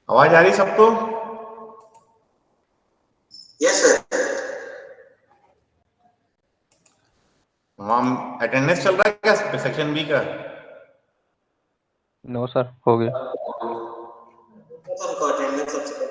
आवाज आ रही सबको? Yes sir. वहां अटेंडेंस चल रहा है क्या सेक्शन बी का? नो सर, हो गया। उनको अटेंडेंस सबसे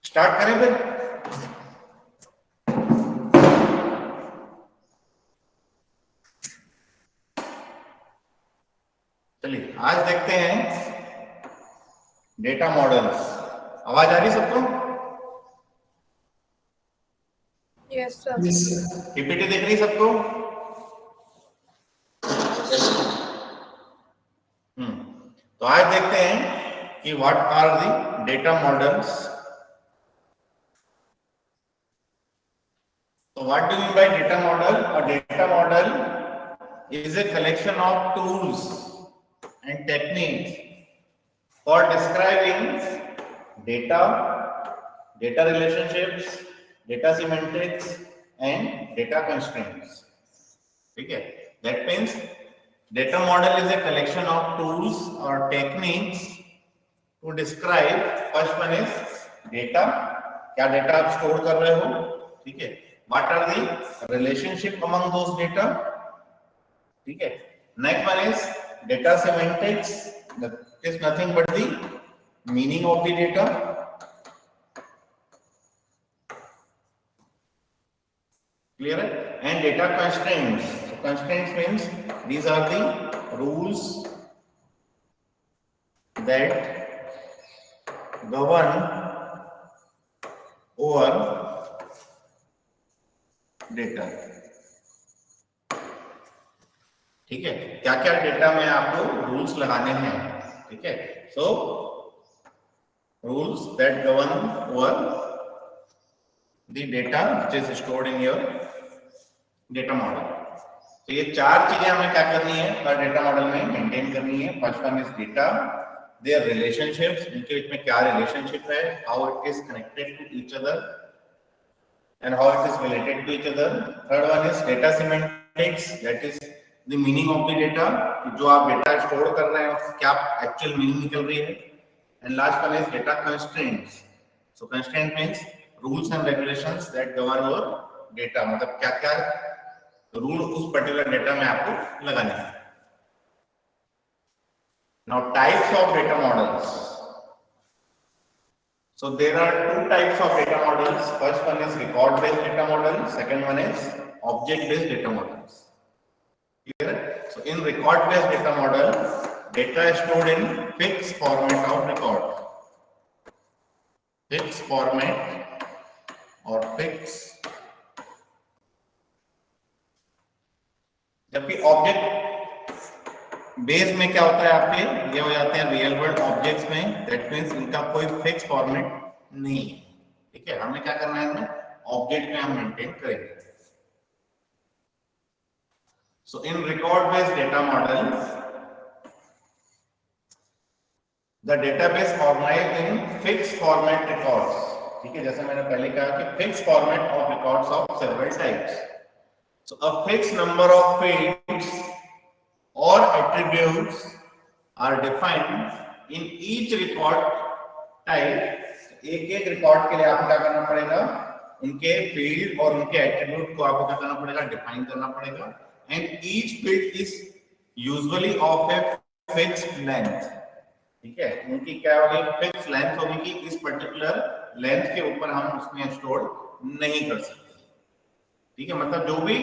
स्टार्ट करें फिर। चलिए आज देखते हैं डेटा मॉडल्स। आवाज आ रही सबको? Yes sir. पीपीटी देख रही सबको? तो आज देखते हैं कि what are the data models. So what do you mean by data model? A data model is a collection of tools and techniques for describing data, data relationships, data semantics, and data constraints. Okay, that means data model is a collection of tools or techniques to describe. First one is data. क्या data आप store कर रहे हो? ठीक है। What are the relationship among those data? ठीक है। Next one is data semantics. That is nothing but the meaning of the data. Clear? And data constraints. So constraints means these are the rules that govern over data. ठीक है, क्या क्या data में आपको rules लगाने हैं। ठीक है, so rules that govern over the data which is stored in your data model. तो ये चार चीजें हमें क्या करनी है हर डेटा मॉडल में मेंटेन करनी है। First one is data, their relationships, इनके बीच में क्या रिलेशनशिप है, how it is connected to each other and how it is related to each other. Third one is data semantics, that is the meaning of the data, जो आप data store कर रहे हैं क्या एक्चुअल मीनिंग निकल रही है। And last one is data constraints. So constraint means rules and regulations that govern your data, मतलब क्या क्या रूल उस पर्टिकुलर डेटा में आपको लगाने हैं। Now types of data models. So there are two types of data models. First one is record based data model, second one is object based data models. Clear? So in record based data model, data is stored in fixed format of record. Fixed format or fixed. जबकि object base में क्या होता है आपके, ये हो जाते हैं रियल वर्ल्ड ऑब्जेक्ट्स में। दैट मींस इनका कोई फिक्स फॉर्मेट नहीं है। ठीक है, हमें क्या करना है, इसमें ऑब्जेक्ट में हम मेंटेन करेंगे। So in record based data model the database organized in fix format records. ठीक है, जैसे मैंने पहले कहा कि fix format of records of several types. So a fix number of fields or attributes are defined in each record type. एक एक record के लिए आपको क्या करना पड़ेगा, उनके फील्ड और उनके एट्रीब्यूट को आपको क्या करना पड़ेगा, डिफाइन करना पड़ेगा। And each field is usually of a fixed length. ठीक है, उनकी क्या होगी, फिक्स लेंथ होगी कि इस पर्टिकुलर लेंथ के ऊपर हम उसमें स्टोर नहीं कर सकते। ठीक है, मतलब जो भी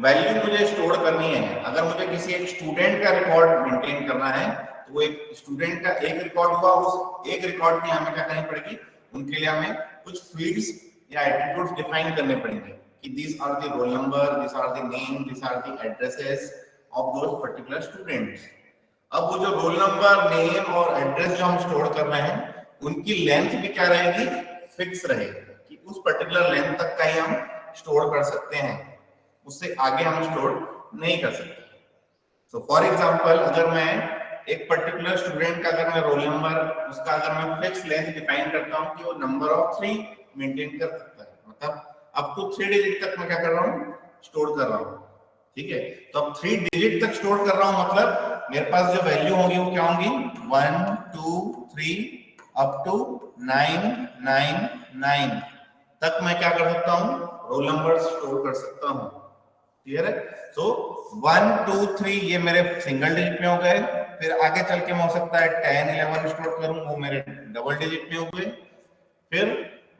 वैल्यू मुझे स्टोर करनी है, अगर मुझे किसी एक स्टूडेंट का रिकॉर्ड मेंटेन करना है तो वो एक स्टूडेंट का एक रिकॉर्ड हुआ, उस एक रिकॉर्ड की हमें क्या करनी पड़ेगी, उनके लिए हमें कुछ फील्ड्स या एट्रीब्यूट्स डिफाइन करने पड़ेंगे कि these are the roll number, these are the name, these are the addresses of those particular students. अब वो जो रोल नंबर, नेम और एड्रेस जो हम स्टोर कर रहे हैं उनकी लेंथ भी क्या रहेगी, फिक्स रहेगी कि उस पर्टिकुलर लेंथ तक का ही हम स्टोर कर सकते हैं, उससे आगे हम स्टोर नहीं कर सकते। तो फॉर एग्जांपल अगर मैं एक पर्टिकुलर स्टूडेंट का अगर मैं रोल नंबर उसका अगर मैं फिक्स लेंथ डिफाइन करता हूं कि वो नंबर ऑफ 3 मेंटेन कर सकता है, मतलब अप टू 3 डिजिट तक मैं क्या कर रहा हूं, स्टोर कर रहा हूं। ठीक है, तो अब 3 डिजिट तक स्टोर कर रहा हूं, मतलब मेरे पास जो वैल्यू होंगी वो क्या होंगी, 1 2 3 अप टू 999 तक मैं क्या कर सकता हूं, रोल नंबर स्टोर कर सकता हूं। क्लियर है? सो 1 2 3 ये मेरे सिंगल डिजिट में हो गए, फिर आगे चल के मैं हो सकता है 10 11 स्टोर करूं, वो मेरे डबल डिजिट में हो गए, फिर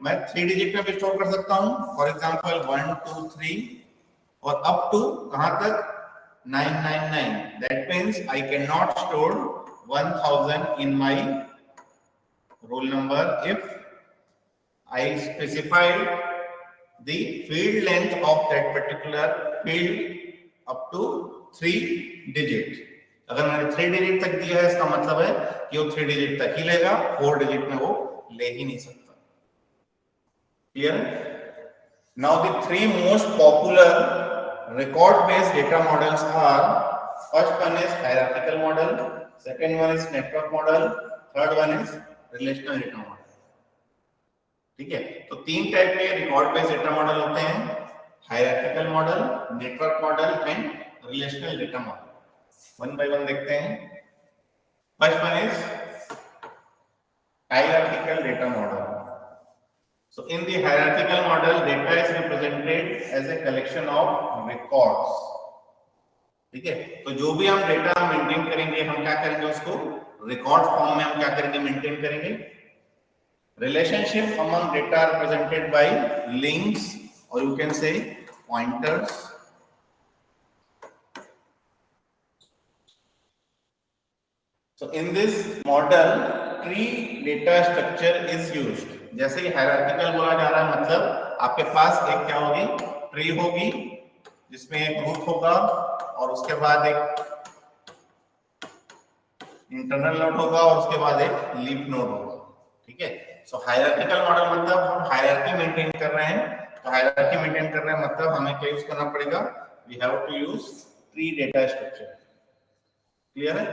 मैं 3 डिजिट में भी स्टोर कर सकता हूं, फॉर एग्जांपल 1 2 3 और अप टू कहां तक, 999। That means I can not store 1000 in my roll number if I specified the field length of that particular field up to 3 digit. अगर मैंने 3 डिजिट तक दिया है इसका मतलब है कि वो 3 डिजिट तक ही लेगा, 4 डिजिट में वो ले ही नहीं सकता। Clear? Now the three most popular record based data models are, first one is hierarchical model, second one is network model, third one is relational data model. ठीक है, तो तीन टाइप के रिकॉर्ड बेस्ड डेटा मॉडल होते हैं, hierarchical model, network model and relational data model. One by one देखते हैं। First one is hierarchical data model. So in the hierarchical model, data is represented as a collection of records. ठीक है, तो जो भी हम डेटा मेंटेन करेंगे हम क्या करेंगे, उसको रिकॉर्ड फॉर्म में हम क्या करेंगे, मेंटेन करेंगे। Relationship among data are represented by links or you can say pointers. So in this model, tree data structure is used. जैसे कि हायरार्किकल बोला जा रहा है, मतलब आपके पास एक क्या होगी, ट्री होगी जिसमें एक रूट होगा और उसके बाद एक इंटरनल नोड होगा और उसके बाद एक लीफ नोड होगा। ठीक है, सो हायरार्किकल मॉडल मतलब हम हायरार्की मेंटेन कर रहे हैं, तो हायरार्की मेंटेन कर रहे हैं मतलब हमें क्या यूज करना पड़ेगा, we have to use tree data structure. Clear है?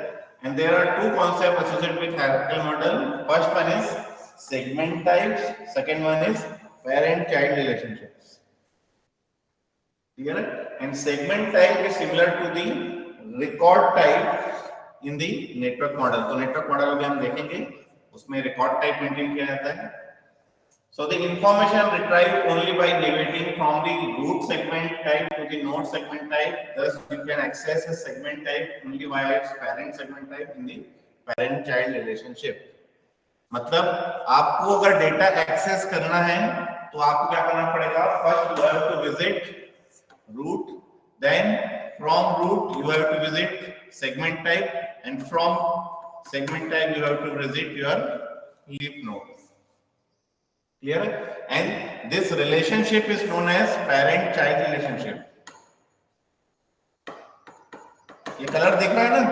And there are two concept associated with hierarchical model. First one is segment types, second one is parent child relationships. Clear है? And segment type is similar to the record type in the network model. तो network model में हम देखेंगे उसमें record type maintain किया जाता है। So the information retrieved only by deviating from the root segment type to the node segment type. Thus, you can access a segment type only via its parent segment type in the parent-child relationship. मतलब आपको अगर data access करना है तो आपको क्या करना पड़ेगा, first you have to visit root, then from root you have to visit segment type, and from segment type you have to visit your leaf node. Clear? And this relationship is known as parent child relationship. ये colour दिख रहा है ना?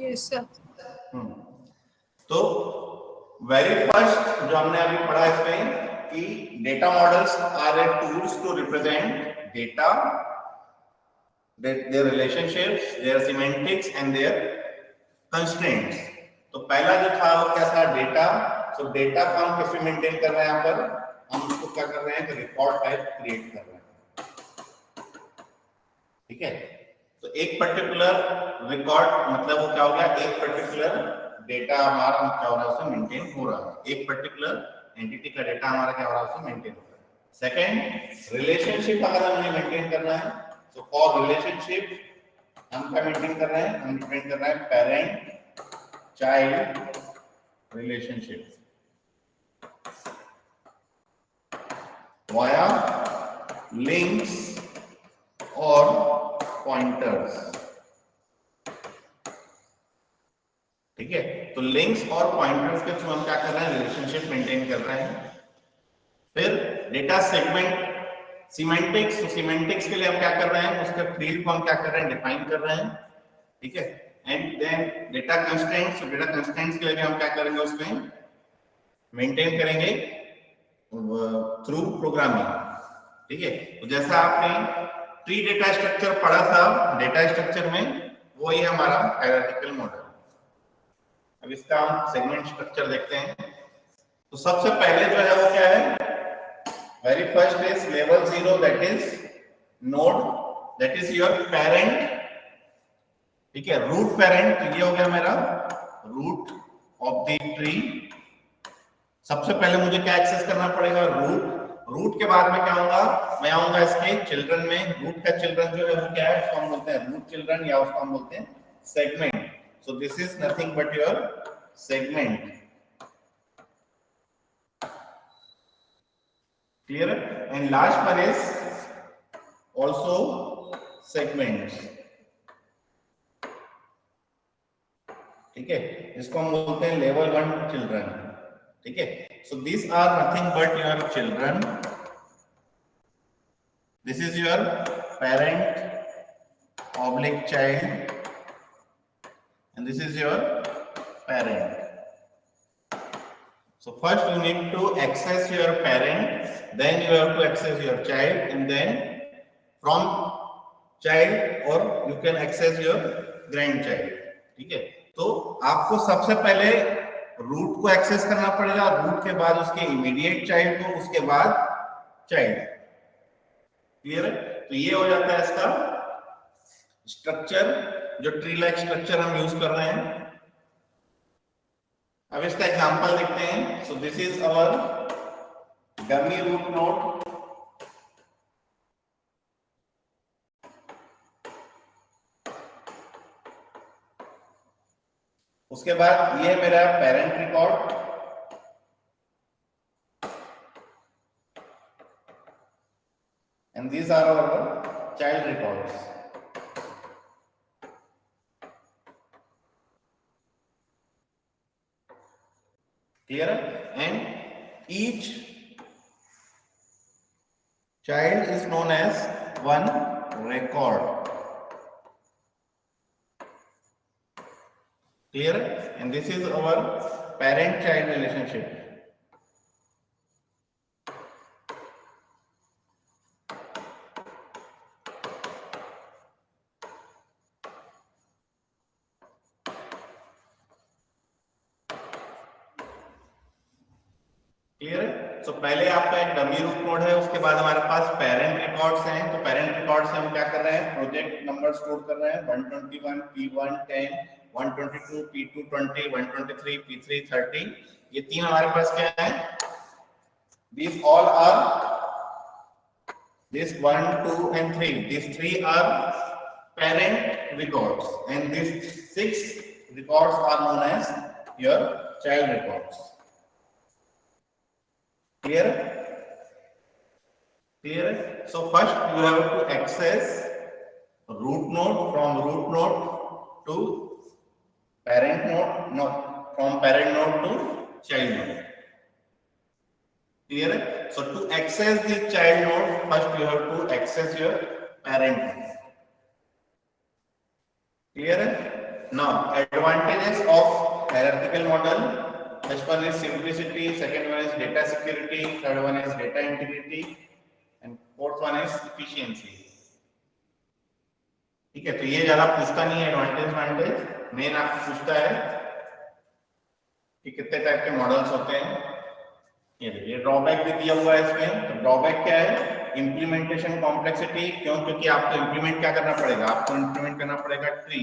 Yes, sir. तो very first जो हमने अभी पढ़ा इसमें कि data models are a tools to represent data, their relationships, their semantics and their constraints. तो पहला जो था वो क्या था, डेटा। तो डेटा को हम कैसे मेंटेन कर रहे हैं, यहाँ पर हम उसको क्या कर रहे हैं कि रिकॉर्ड टाइप क्रिएट कर रहे हैं। ठीक है, तो एक पर्टिकुलर रिकॉर्ड मतलब वो क्या हो गया, एक पर्टिकुलर डेटा हमारा क्या हो रहा है, उसमें मेंटेन हो रहा है, एक पर्टिकुलर एंटिटी का डेटा हमारा क्या हो रहा है, उसमें मेंटेन हो रहा है। सेकंड, रिलेशनशिप अगर हमें मेंटेन करना है, तो फॉर रिलेशनशिप हम क्या मेंटेन कर रहे हैं, हम मेंटेन कर रहे हैं parent child relationship. via links और pointers. ठीक है, तो लिंक्स और पॉइंटर्स के थ्रू हम क्या कर रहे हैं, रिलेशनशिप मेंटेन कर रहे हैं. फिर डेटा सेगमेंट सीमेंटिक्स, तो सीमेंटिक्स के लिए हम क्या कर रहे हैं, उसके फील्ड को हम क्या कर रहे हैं, डिफाइन कर रहे हैं. ठीक है, एंड देन डेटा कंस्ट्रेंट्स, तो डेटा कंस्ट्रेंट्स के लिए हम क्या करेंगे, उसमें मेंटेन करेंगे थ्रू प्रोग्रामिंग. ठीक है, तो जैसा आपने ट्री डेटा स्ट्रक्चर पढ़ा था डेटा स्ट्रक्चर में, वो ही हमारा हायरार्किकल मॉडल. अब इसका हम सेगमेंट स्ट्रक्चर देखते हैं. तो सबसे पहले जो है वो क्या है, very first is level 0, that is node, that is your parent. ठीक है, रूट पेरेंट, ये हो गया मेरा रूट ऑफ द ट्री. सबसे पहले मुझे क्या एक्सेस करना पड़ेगा, रूट. रूट के बाद में क्या होगा, मैं आऊंगा इसके चिल्ड्रन में. रूट का चिल्ड्रन जो है वो क्या है, उसको हम बोलते हैं रूट चिल्ड्रन, या उसको हम बोलते हैं segment. So this is nothing but your segment. Clear? And last one is also segments. ठीक है, इसको हम बोलते हैं लेवल 1 चिल्ड्रन. ठीक है, so these are nothing but your children. This is your parent oblique child, and this is your parent. So first you need to access your parent, then you have to access your child, and then from child or you can access your grandchild. ठीक है, तो आपको सबसे पहले root को access करना पड़ेगा, root के बाद उसके इमीडिएट चाइल्ड को, उसके बाद चाइल्ड. क्लियर है? तो ये हो जाता है इसका स्ट्रक्चर, जो ट्री लाइक स्ट्रक्चर हम यूज कर रहे हैं. अब इसका एग्जांपल देखते हैं. So this is our dummy root node. उसके बाद ये मेरा parent record, and these are our child records. Clear? And each child is known as one record. Clear? And this is our parent-child relationship. Clear है? सो पहले आपका एक dummy root node है, उसके बाद हमारे पास पेरेंट रिकॉर्ड्स हैं. तो पेरेंट रिकॉर्ड से हम क्या कर रहे हैं, प्रोजेक्ट नंबर स्टोर कर रहे हैं. 121 P1 10, 122 P2 20, 123 P3 30. ये तीन हमारे पास क्या है, these all are, this 1 2 and 3, these 3 are parent records, and these 6 records are known as your child records. Clear? Clear? So first you have to access root node, from root node to parent node, no, from parent node to child node. Clear? So to access the child node, first you have to access your parent node. Clear? Now advantages of hierarchical model. First one is simplicity, second one is data security, third one is data integrity, and fourth one is efficiency. ठीक है, तो ये ज्यादा पूछता नहीं है advantage. Main आपको पूछता है कि कितने टाइप के मॉडल्स होते हैं. ये देखिए ड्रॉबैक भी दिया हुआ है इसमें. तो ड्रॉबैक क्या है, इंप्लीमेंटेशन कॉम्प्लेक्सिटी. क्यों? क्योंकि आपको इंप्लीमेंट क्या करना पड़ेगा, आपको इंप्लीमेंट करना पड़ेगा ट्री.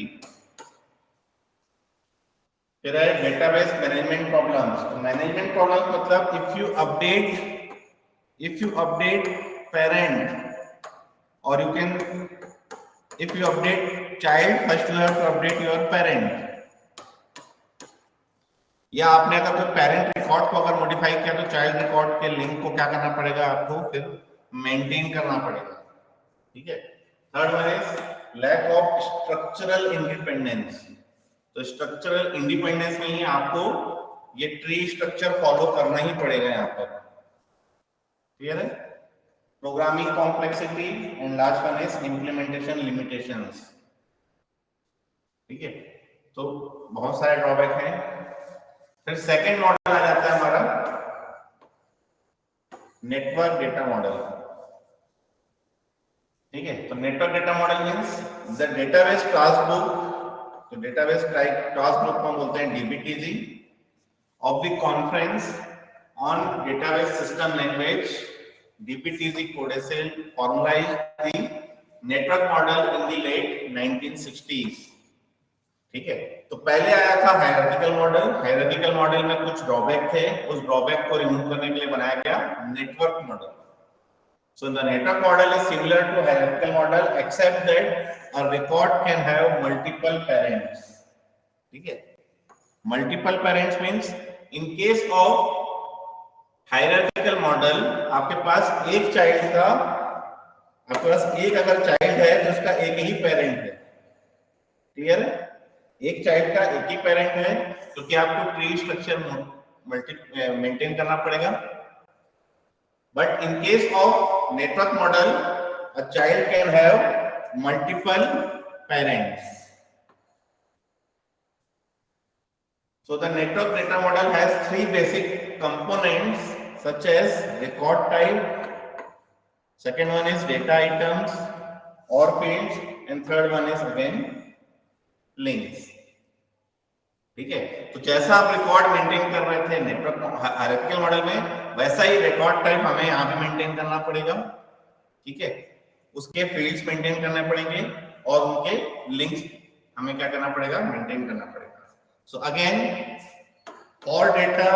फिर है डेटाबेस मैनेजमेंट प्रॉब्लम्स. तो मैनेजमेंट प्रॉब्लम्स मतलब if you update parent, or you can, if you update child, first you have to update your parent. या आपने अगर कोई पेरेंट रिकॉर्ड को अगर मॉडिफाई किया तो चाइल्ड रिकॉर्ड के लिंक को क्या करना पड़ेगा आपको फिर मेंटेन करना पड़ेगा, ठीक है। Third one is lack of structural independence. तो स्ट्रक्चरल इंडिपेंडेंस में ही आपको ये ट्री स्ट्रक्चर फॉलो करना ही पड़ेगा यहाँ पर, क्लियर है। Programming complexity and last one is implementation limitations, ठीक है। तो बहुत सारे ड्रॉबैक हैं। फिर सेकेंड मॉडल आ जाता है हमारा नेटवर्क डेटा मॉडल, ठीक है। तो network data model means the database class book, तो डेटाबेस क्लास बुक को हम बोलते हैं DBTG, of the conference on database system language DBTG CODASYL formalized the network model in the late 1960s, ठीक है। तो पहले आया था हायरार्किकल मॉडल। हायरार्किकल मॉडल में कुछ ड्रॉबैक थे, उस ड्रॉबैक को रिमूव करने के लिए बनाया गया network model. So the network model is similar to hierarchical model except that a record can have multiple parents, ठीक है। Multiple parents means in case of hierarchical model आपके पास एक चाइल्ड का, आपके पास एक अगर चाइल्ड है तो उसका एक ही पेरेंट है, क्लियर है। एक चाइल्ड का एक ही पेरेंट है, क्योंकि आपको ट्री स्ट्रक्चर मेंटेन करना पड़ेगा। But in case of network model, a child can have multiple parents. So the network data model has three basic components such as record type, second one is data items or fields, and third one is again links, ठीक है। तो जैसा आप record maintain कर रहे थे network hierarchical model में, वैसा ही रिकॉर्ड टाइप हमें यहाँ पे मेंटेन करना पड़ेगा, ठीक है। उसके फील्ड्स मेंटेन करने पड़ेंगे और उनके लिंक्स हमें क्या करना पड़ेगा, मेंटेन करना पड़ेगा। So again for data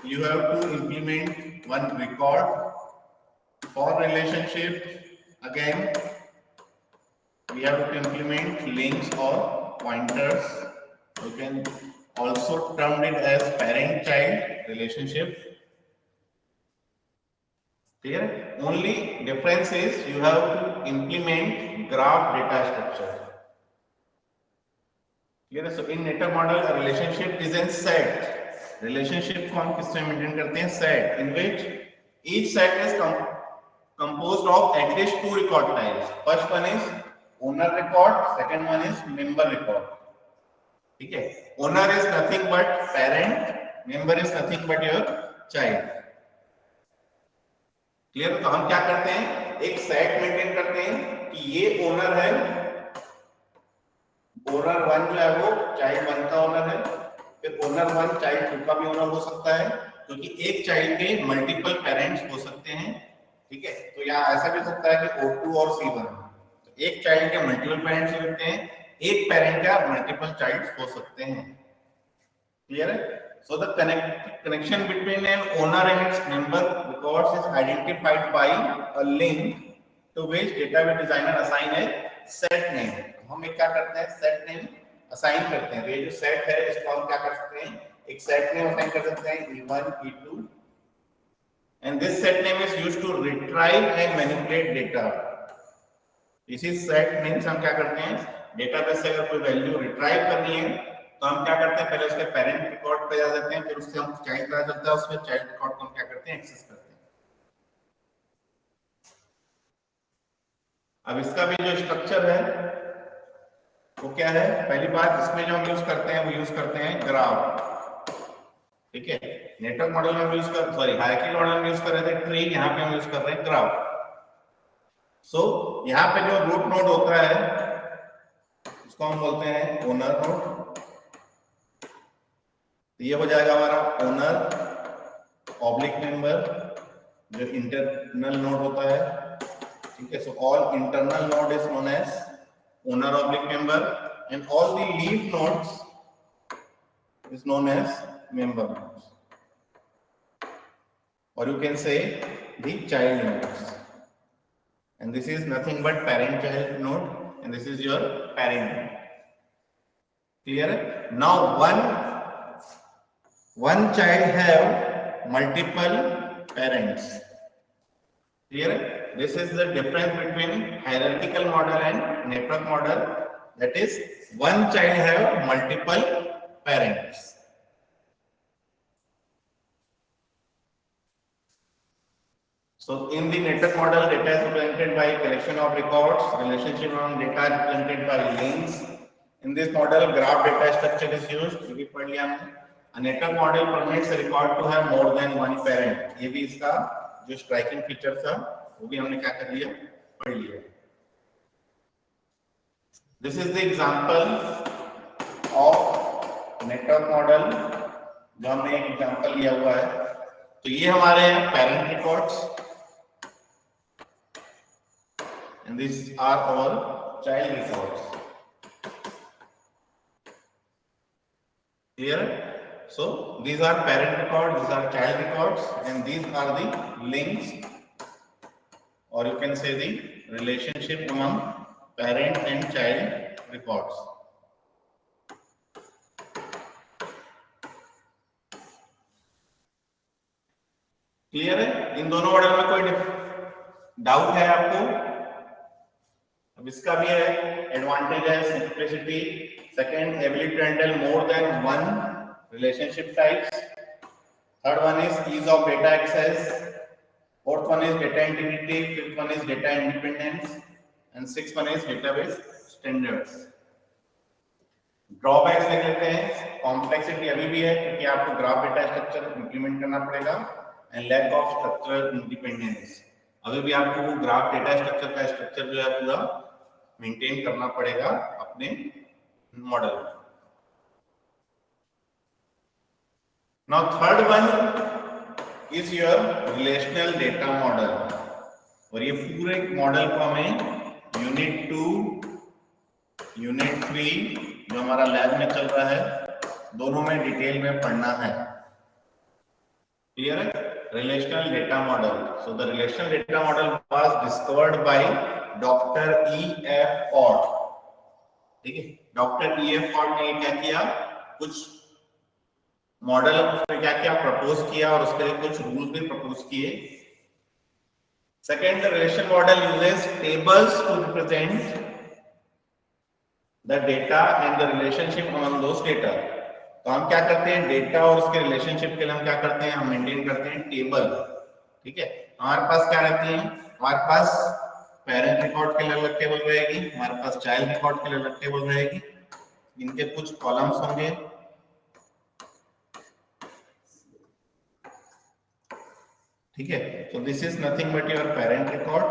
you have to implement one record, for relationship again we have to implement links or pointers. You can also term it as parent-child relationship. Clear? Only difference is you have to implement graph data structure. Clear? So in network model, a relationship is in set. Relationship को हम किससे maintain करते हैं? Set, in which each set is composed of at least two record types. First one is owner record, second one is member record. ठीक है। Owner is nothing but parent, member is nothing but your child, clear. तो हम क्या करते हैं, एक set maintain करते हैं कि ये ओनर है, ओनर 1 जो है वो चाइल्ड 1 का ओनर है, फिर ओनर 1 चाइल्ड 2 का भी ओनर हो सकता है, क्योंकि एक चाइल्ड के मल्टीपल पेरेंट्स हो सकते हैं, ठीक है। तो यहाँ ऐसा भी हो सकता है कि O2 और C1, तो एक चाइल्ड के मल्टीपल पेरेंट्स हो सकते हैं, एक पेरेंट का मल्टीपल चाइल्ड्स हो सकते हैं, क्लियर है। So the connection between an owner and its member records is identified by a link to which database designer assign a set name. हम एक क्या करते हैं, सेट नेम असाइन करते हैं। तो ये जो सेट है इसको हम क्या कर सकते हैं, एक सेट नेम असाइन कर सकते हैं E1 E2, and this set name is used to retrieve and manipulate data. इसी सेट नेम से हम क्या करते हैं, डेटाबेस से अगर कोई वैल्यू रिट्राइव करनी है तो हम क्या करते हैं, पहले उसके पेरेंट रिकॉर्ड पे जा जाते हैं, फिर उससे हम चाइल्ड पता चलता है, उसमें चाइल्ड रिकॉर्ड को हम क्या करते हैं, एक्सेस करते हैं। अब इसका भी जो स्ट्रक्चर है वो क्या है, पहली बात इसमें जो हम यूज करते हैं वो यूज करते हैं ग्राफ, ठीक है। नेटवर्क मॉडल में यूज कर, सॉरी हायरार्किकल मॉडल में यूज कर रहे थे ट्री, यहाँ पे हम यूज कर रहे हैं ग्राफ। सो यहाँ पे जो रूट नोड होता है उसको हम बोलते हैं ओनर नोड। ये हो जाएगा हमारा ओनर ऑब्लिक मेंबर, जो इंटरनल नोड होता है, ठीक है। So all internal node is known as owner oblique member and all the leaf nodes is known as member nodes, or you can say the child nodes, and this is nothing but parent child node, and this is your parent node, clear. Now one one child have multiple parents. Clear? This is the difference between hierarchical model and network model. That is, one child have multiple parents. So in the network model, data is represented by collection of records, relationship among data is represented by links. In this model, graph data structure is used. ये भी पढ़ लिया हमने. A network model permits a record to have more than one parent. ये भी इसका जो striking feature था, वो भी हमने क्या कर लिया, पढ़ लिया. This is the example of network model जो हमने एक एग्जांपल लिया हुआ है. तो ये हमारे parent records. And these are our child records. Clear? So these are parent records, these are child records, and these are the links, or you can say the relationship among parent and child records. Clear है? इन दोनों model में कोई doubt है आपको? अब इसका भी है, एडवांटेज है simplicity, second ability to handle more than one relationship types, third one is ease of data access, fourth one is data integrity, fifth one is data independence, and sixth one is database standards. Drawbacks देख लेते हैं. Complexity अभी भी है क्योंकि आपको graph data structure implement करना पड़ेगा, and lack of structural independence. अभी भी आपको वो ग्राफ डेटा स्ट्रक्चर का स्ट्रक्चर जो है पूरा मेंटेन करना पड़ेगा अपने मॉडल में. Now third one is your relational data model. और ये पूरे मॉडल को हमें यूनिट 2, यूनिट 3 जो हमारा लैब में चल रहा है, दोनों में डिटेल में पढ़ना है. क्लियर है? Relational data model. So the relational data model was discovered by Dr. E.F. Ford. ठीक है? Doctor E.F. Ford ने क्या किया, कुछ मॉडल उसने क्या किया, प्रपोज किया, और उसके लिए कुछ रूल्स भी प्रपोज किए. Second, relation model uses tables two represent the data and the relationship among those data. तो हम क्या करते हैं, डेटा और उसके रिलेशनशिप के लिए हम क्या करते हैं, हम मेंटेन करते हैं टेबल. ठीक है? हमारे पास क्या रहती है, हमारे पास पेरेंट रिकॉर्ड के लिए अलग टेबल रहेगी, हमारे पास चाइल्ड रिकॉर्ड के लिए अलग टेबल रहेगी. इनके कुछ कॉलम्स होंगे. ठीक है? तो this is nothing but your parent record,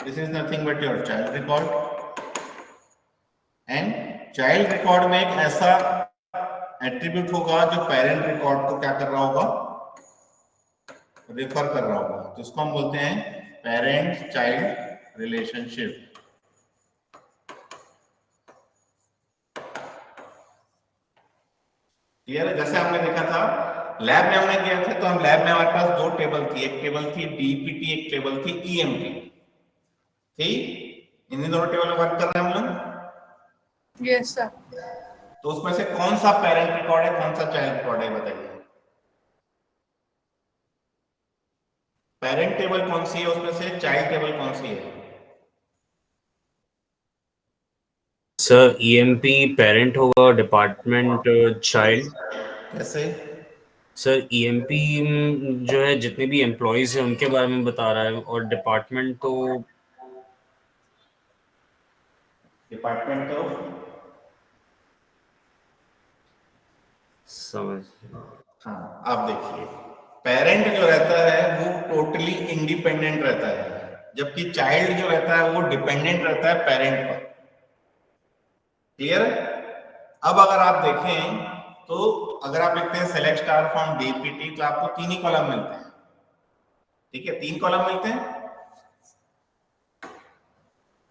this is nothing but your child record. And child record में एक ऐसा एट्रीब्यूट होगा जो पेरेंट रिकॉर्ड को क्या कर रहा होगा, रेफर कर रहा होगा. तो इसको हम बोलते हैं पेरेंट चाइल्ड रिलेशनशिप. क्लियर है? जैसे हमने देखा था लैब में, हमने किया था, तो हम लैब में हमारे पास दो टेबल थी, एक टेबल थी डीपीटी, एक टेबल थी ईएमटी. ठीक? इन्हीं दोनों टेबल में वर्क कर रहे हैं हम लोग. Yes sir. तो उसमें से कौन सा पेरेंट रिकॉर्ड है, कौन सा चाइल्ड रिकॉर्ड है, बताइए. पेरेंट टेबल कौन सी है, उसमें से चाइल्ड टेबल कौन सी है? सर ईएमपी पेरेंट होगा, डिपार्टमेंट चाइल्ड. कैसे? सर ईएमपी जो है जितने भी एम्प्लॉयज हैं उनके बारे में बता रहा है, और डिपार्टमेंट तो समझ. हाँ, आप देखिए, पेरेंट जो रहता है वो टोटली इंडिपेंडेंट रहता है, जबकि चाइल्ड जो रहता है वो डिपेंडेंट रहता है पेरेंट पर. क्लियर है? अब अगर आप देखें तो अगर आप लिखते हैं सेलेक्ट स्टार फ्रॉम डीपीटी, तो आपको 3 ही कॉलम मिलते हैं. ठीक है? 3 कॉलम मिलते हैं.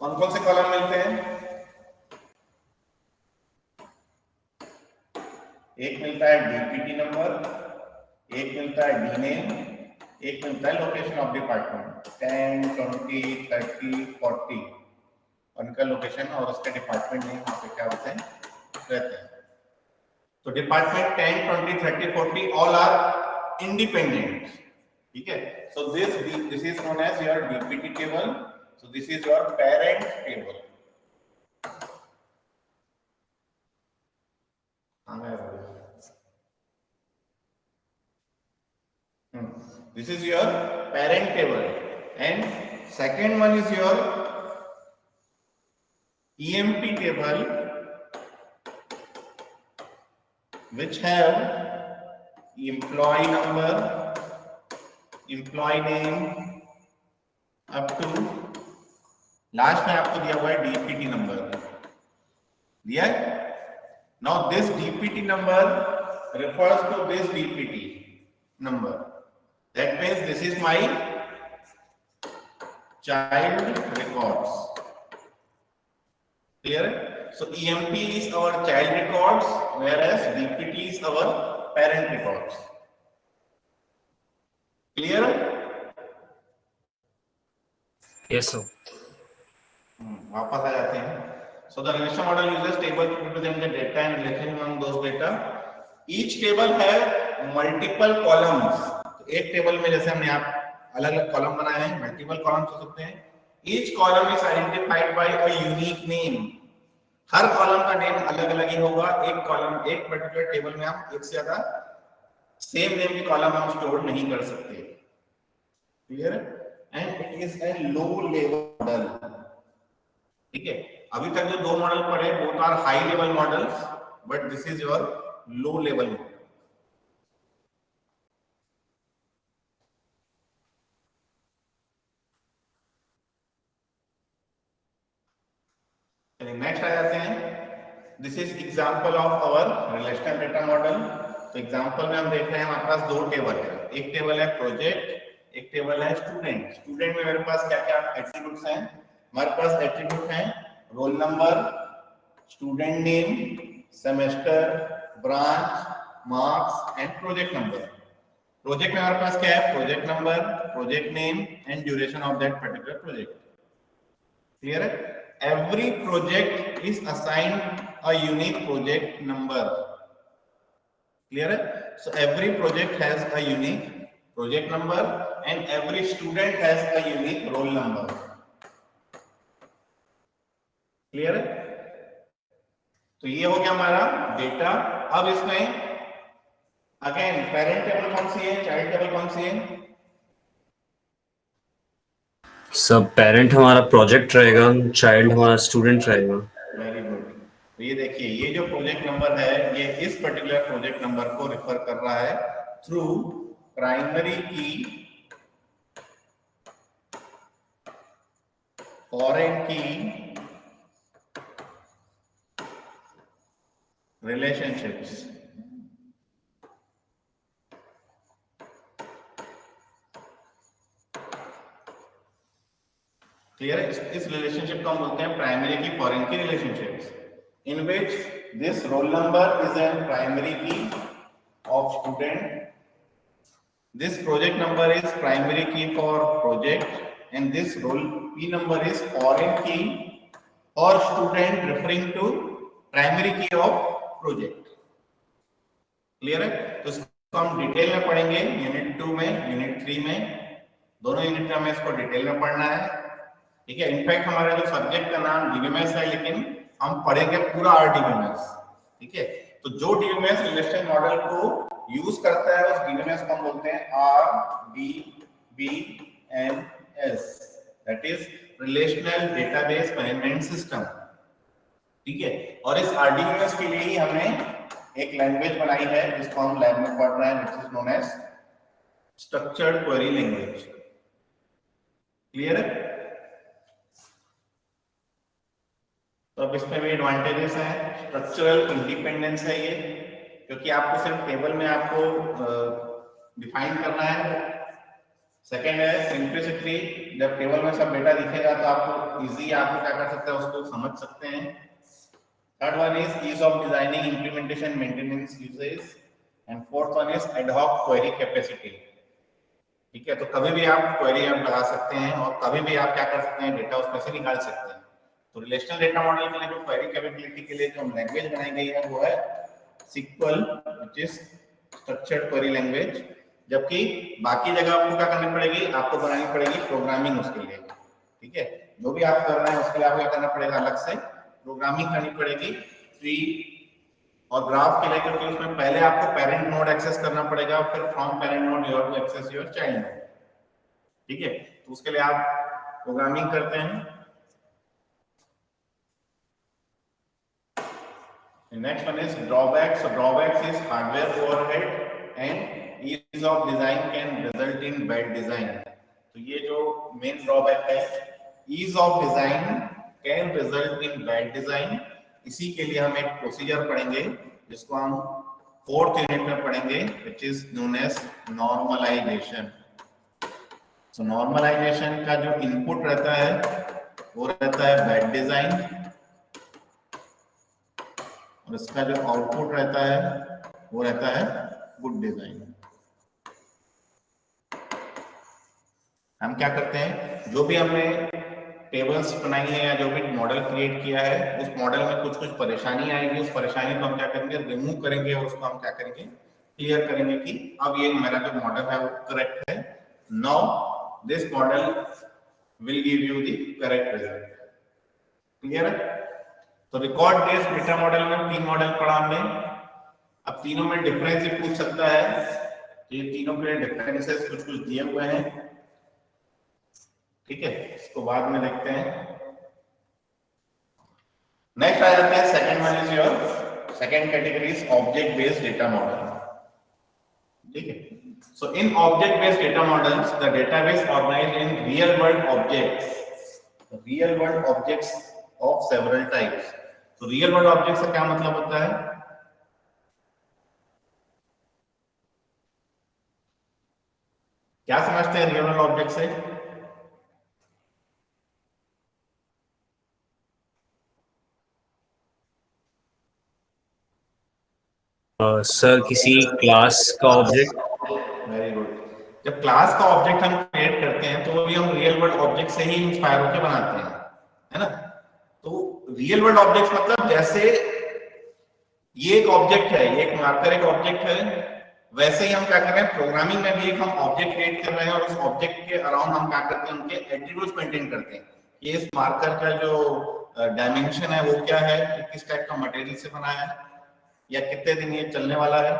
कौन कौन से कॉलम मिलते हैं? एक मिलता है डीपीटी नंबर, एक मिलता है डी नेम, एक मिलता है लोकेशन ऑफ डिपार्टमेंट, 10, 20, 30, 40, उनका लोकेशन और उसके डिपार्टमेंट नेम वहां पे क्या होते हैं, रहते हैं. तो डिपार्टमेंट 10, 20, 30, 40 ऑल आर इंडिपेंडेंट, ठीक है। So this is known as your DPT table, so this is your parent table. This is your parent table, and second one is your EMP table, which have employee number, employee name up to last में आपको दिया हुआ है DPT number दिया है। Now this DPT number refers to this DPT number. That means this is my child records. Clear? So EMP is our child records, whereas DPT is our parent records. Clear? Yes sir. वापस आ जाते हैं। So the relation model uses table to represent the data and relation among those data. Each table have multiple columns. तो एक table में जैसे हमने आप अलग अलग कॉलम बनाए हैं, मल्टीपल कॉलम्स हो सकते हैं। Each column is identified by a unique name. Her column का नेम अलग अलग ही होगा। एक कॉलम, एक पर्टिकुलर टेबल में हम एक से ज्यादा सेम नेम के कॉलम हम स्टोर नहीं कर सकते। Clear? And it is a low level model. ठीक है, अभी तक जो दो मॉडल पढ़े both are high level models, but this is your low level model. Next आ जाते हैं। This is example of our relational data model. तो एग्जांपल में हम देख रहे हैं हमारे पास दो टेबल है। एक टेबल है प्रोजेक्ट, एक टेबल है स्टूडेंट। स्टूडेंट में मेरे पास क्या क्या एट्रीब्यूट्स हैं? हमारे पास एट्रीब्यूट हैं roll number, student name, semester, branch, marks and project number. Project में हमारे पास क्या है? Project number, project name and duration of that particular project. Clear है? Every project is assigned a unique project number. Clear? So every project has a unique project number and every student has a unique roll number. Clear? तो ये हो गया हमारा data. अब इसमें again parent table कौन सी है, चाइल्ड टेबल कौन सी है? सब पेरेंट हमारा प्रोजेक्ट रहेगा, चाइल्ड हमारा स्टूडेंट रहेगा। Very good. तो ये देखिए, ये जो प्रोजेक्ट नंबर है ये इस पर्टिकुलर प्रोजेक्ट नंबर को रिफर कर रहा है through primary key, foreign key, relationships. Clear है? इस रिलेशनशिप को हम बोलते हैं primary key, foreign key relationships, in which this roll number is an primary key of student, this project number is primary key for project and this roll P number is foreign key और student referring to primary key of project. Clear है? तो इसको हम detail में पढ़ेंगे unit 2 में, unit 3 में, दोनों यूनिट में हमें इसको डिटेल में पढ़ना है। ठीक है, इनफैक्ट हमारा जो सब्जेक्ट का नाम डीबीएमएस है, लेकिन हम पढ़ेंगे पूरा आरडीबीएमएस। ठीक है, तो जो डीबीएमएस रिलेशनल मॉडल को यूज करता है उस डीबीएमएस को हम बोलते हैं RDBMS, that is relational database management system. ठीक है, और इस आरडीबीएमएस के लिए ही हमने एक लैंग्वेज बनाई है जिसको हम लैब में पढ़ रहे हैं, which is known as structured query language. Clear है? तो अब इसमें भी एडवांटेजेस हैं। स्ट्रक्चरल इंडिपेंडेंस है ये, क्योंकि आपको सिर्फ टेबल में आपको डिफाइन करना है। सेकंड है सिंप्लिसिटी, जब टेबल में सब डेटा दिखेगा तो आपको इजी, आपको क्या कर सकते हैं, उसको समझ सकते हैं। Third one is ease of designing, implementation, maintenance, usage and fourth one is ad hoc query capacity. ठीक है, तो कभी भी आप क्वेरी आप लगा सकते हैं और कभी भी आप क्या कर सकते हैं, डेटा उसमें से निकाल सकते हैं। तो रिलेशनल डेटा मॉडल के लिए जो क्वेरी कैपेबिलिटी के लिए जो लैंग्वेज बनाई गई है वो है SQL which is structured query language, जबकि बाकी जगह आपको क्या करनी पड़ेगी, आपको बनानी पड़ेगी प्रोग्रामिंग उसके लिए। ठीक है, जो भी आप कर रहे हैं उसके लिए आपको क्या करना पड़ेगा, अलग से प्रोग्रामिंग करनी पड़ेगी। ट्री और ग्राफ के लिए, क्योंकि उसमें पहले आपको पेरेंट नोड एक्सेस करना पड़ेगा, फिर from parent node you have to access your child node. ठीक है, तो उसके लिए आप प्रोग्रामिंग करते हैं। Next one is drawbacks. Drawbacks is hardware overhead and ease of design can result in bad design. तो ये जो मेन ड्रॉबैक है, ease of design can result in bad design, इसी के लिए हम एक प्रोसीजर पढ़ेंगे जिसको हम 4th यूनिट में पढ़ेंगे, which is known as normalisation. So normalisation का जो इनपुट रहता है वो रहता है बैड डिजाइन, और इसका जो आउटपुट रहता है वो रहता है गुड डिजाइन। हम क्या करते हैं, जो भी हमने टेबल्स बनाई है या जो भी मॉडल क्रिएट किया है, उस मॉडल में कुछ कुछ परेशानी आएगी, उस परेशानी को हम क्या करेंगे, रिमूव करेंगे, और उसको हम क्या करेंगे, क्लियर करेंगे कि अब ये मेरा जो मॉडल है वो करेक्ट है। Now this model will give you the correct result. Clear है? तो रिकॉर्ड बेस्ड डेटा मॉडल में 3 मॉडल पढ़ा हमने। अब तीनों में डिफरेंस भी पूछ सकता है, ये तीनों के डिफरेंसेस कुछ कुछ दिए हुए हैं। ठीक है, इसको बाद में देखते हैं। नेक्स्ट आ जाते हैं, second one is your second category is object based data model. ठीक है, so in object based data models the database organized in real world objects of several types. तो रियल वर्ल्ड ऑब्जेक्ट से क्या मतलब होता है, क्या समझते हैं रियल वर्ल्ड ऑब्जेक्ट से? सर किसी क्लास का ऑब्जेक्ट। Very good. जब क्लास का ऑब्जेक्ट हम क्रिएट करते हैं तो वो भी हम रियल वर्ल्ड ऑब्जेक्ट से ही इंस्पायर होकर बनाते हैं, है ना। तो रियल वर्ल्ड ऑब्जेक्ट मतलब जैसे ये एक ऑब्जेक्ट है, ये एक मार्कर एक ऑब्जेक्ट है, वैसे ही हम क्या कर रहे हैं, प्रोग्रामिंग में भी एक हम ऑब्जेक्ट क्रिएट कर रहे हैं, और उस ऑब्जेक्ट के अराउंड हम क्या करते हैं, उनके एट्रीब्यूट्स मेंटेन करते हैं। ये इस मार्कर का जो डायमेंशन है वो क्या है, किस टाइप का मटेरियल से बना है, या कितने दिन ये चलने वाला है।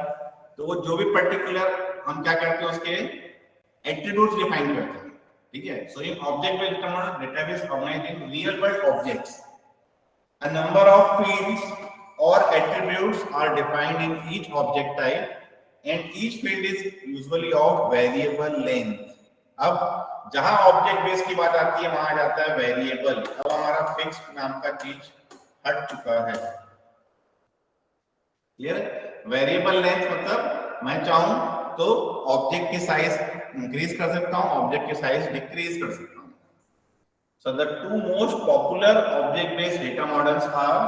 तो वो जो भी पर्टिकुलर हम क्या करते हैं, उसके एट्रीब्यूट्स डिफाइन करते हैं। ठीक है, so in object based database organized in real world objects, a number of fields or attributes are defined in each object type and each field is usually of variable length. अब जहां object base की बात आती है वहां जाता है variable. अब हमारा फिक्स्ड नाम का चीज हट चुका है। क्लियर? वेरिएबल लेंथ मतलब मैं चाहूं तो ऑब्जेक्ट की साइज इंक्रीज कर सकता हूं, ऑब्जेक्ट की साइज डिक्रीज कर सकता हूं। So the two most popular object-based data models are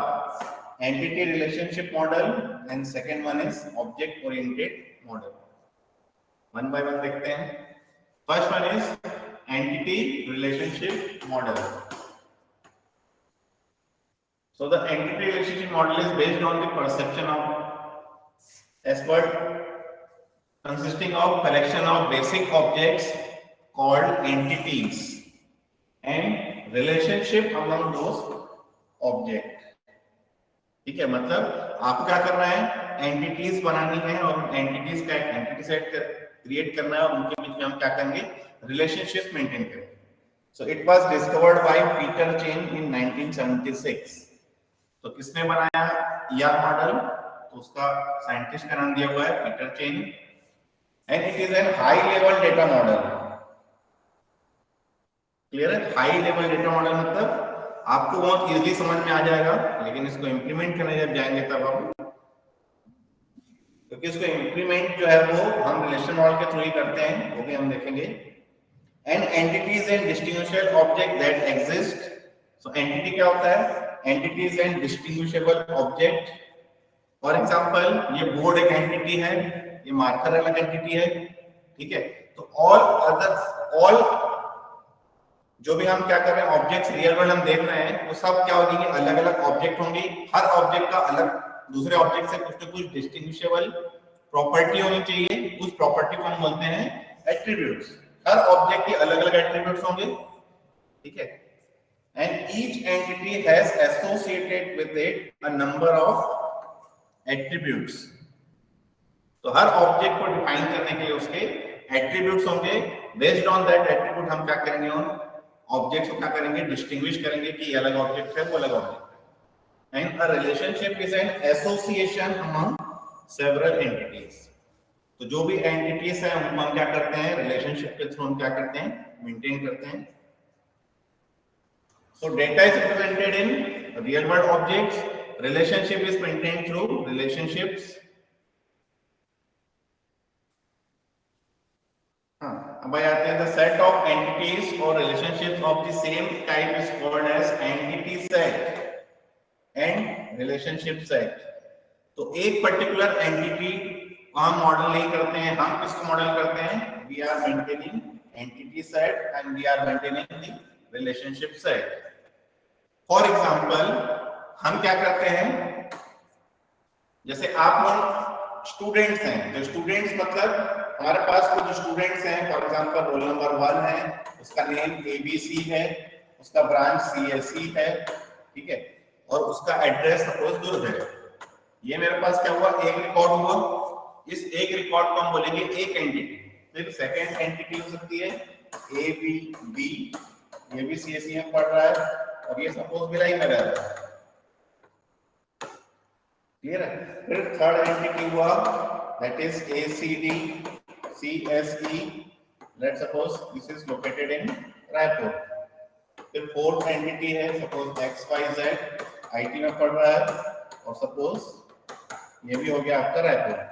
entity relationship model and second one is object-oriented model. One by one देखते हैं। First one is entity relationship model. So the entity relationship model is based on the perception of expert consisting of collection of basic objects called entities and relationship among those object। ठीक है, मतलब आपको क्या करना है, entities बनानी है और एंटिटीज का एक एंटिटी सेट क्रिएट करना है और उनके बीच में हम क्या करेंगे, रिलेशनशिप मेंटेन करेंगे। So it was discovered by Peter chain in 1976। तो किसने बनाया यह मॉडल, तो उसका साइंटिस्ट का नाम दिया हुआ है Peter chain, and it is an high level data model. Clear है? हाई लेवल डेटा मॉडल मतलब आपको बहुत इजीली समझ में आ जाएगा, लेकिन इसको इंप्लीमेंट करने जब जाएंगे तब हम, क्योंकि इसको इंप्लीमेंट जो है वो हम रिलेशन मॉडल के थ्रू ही करते हैं, वो भी हम देखेंगे। And entities and distinguishable object that exist. So entity क्या होता है, entities and distinguishable object. For example ये बोर्ड एक एंटिटी है, ये मार्कर अलग एंटिटी है। ठीक है, तो ऑल जो भी हम क्या कर रहे हैं, ऑब्जेक्ट्स रियल वर्ल्ड हम देख रहे हैं, वो सब क्या होंगे, अलग अलग ऑब्जेक्ट होंगे। हर ऑब्जेक्ट का अलग दूसरे ऑब्जेक्ट से कुछ न कुछ डिस्टिंग्विशेबल प्रॉपर्टी होनी चाहिए, उस प्रॉपर्टी को हम बोलते हैं एट्रीब्यूट्स। हर ऑब्जेक्ट के अलग अलग एट्रीब्यूट्स होंगे, ठीक है, and each entity has associated with it a number of attributes. तो हर ऑब्जेक्ट को डिफाइन करने के लिए उसके एट्रीब्यूट्स होंगे। बेस्ड ऑन दैट एट्रीब्यूट हम क्या करेंगे, उन ऑब्जेक्ट्स को क्या करेंगे, डिस्टिंग्विश करेंगे कि ये अलग ऑब्जेक्ट है, वो अलग ऑब्जेक्ट है। And a relationship is an association among several entities. तो जो भी एंटिटीज है उनको हम क्या करते हैं, रिलेशनशिप के थ्रू हम क्या करते हैं, मेंटेन करते हैं। So data is represented in real world objects, relationship is maintained through relationships. अब आते हैं द सेट ऑफ एंटिटीज और relationships of the same type is called as entity set and relationship set. तो एक particular entity को हम model नहीं करते हैं, हम किसको मॉडल करते हैं, we are maintaining entity set and we are maintaining the relationship set. For example हम क्या करते हैं, जैसे आप लोग स्टूडेंट्स हैं, जो स्टूडेंट्स मतलब हमारे पास कुछ स्टूडेंट्स हैं, फॉर एग्जांपल रोल नंबर 1 है, उसका नेम ABC है, उसका ब्रांच CSE है, ठीक है, और उसका एड्रेस सपोज दुर्ग है। ये मेरे पास क्या हुआ, एक रिकॉर्ड हुआ। इस एक रिकॉर्ड को हम बोलेंगे एक एंटिटी। फिर सेकंड एंटिटी हो सकती है ABB, ये भी CSE में पढ़ रहा है और ये सपोज भिलाई में रह रहा है, क्लियर है। फिर थर्ड एंटिटी हुआ that is ACD CSE, let's suppose this is located in Raipur। फिर फोर्थ एंटिटी है सपोज XYZ, IT में पढ़ रहा है और सपोज ये भी हो गया आपका रायपुर।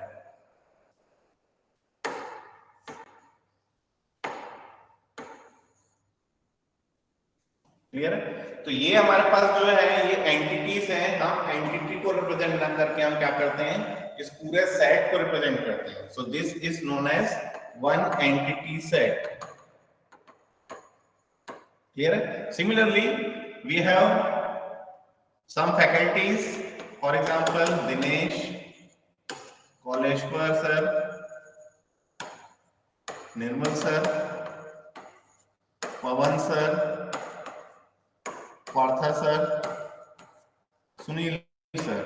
क्लियर है। तो ये हमारे पास जो है ये एंटिटीज हैं, हम एंटिटी को रिप्रेजेंट ना करके हम क्या करते हैं, इस पूरे सेट को रिप्रेजेंट करते हैं। So this is known as one entity set. Clear है। Similarly we have some faculties, for example Dinesh, Koleshwar sir, Nirmal sir, Pavan sir, Partha sir, Sunil sir,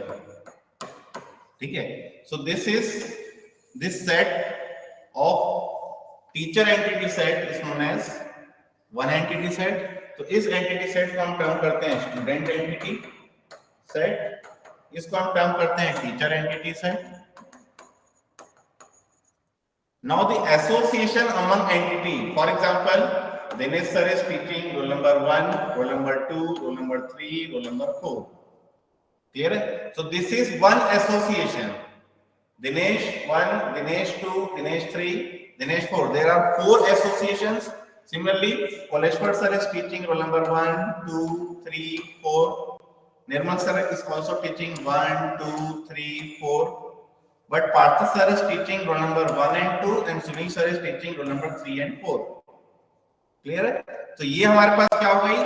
ठीक है। So this set of teacher entity set is known as one entity set. तो इस entity set को हम term करते हैं student entity set, इसको हम टर्म करते हैं teacher entity set. Now the association among entity, for example Dinesh sir is teaching roll number 1, roll number 2, roll number 3, roll number 4. Clear? So this is one association. Dinesh 1, Dinesh 2, Dinesh 3, Dinesh 4. There are 4 associations. Similarly, Koleshwar sir is teaching roll number 1, 2, 3, 4. Nirmal sir is also teaching 1, 2, 3, 4. But Partha sir is teaching roll number 1 and 2 and Sunil sir is teaching roll number 3 and 4. Clear है। तो ये हमारे पास क्या हो गई,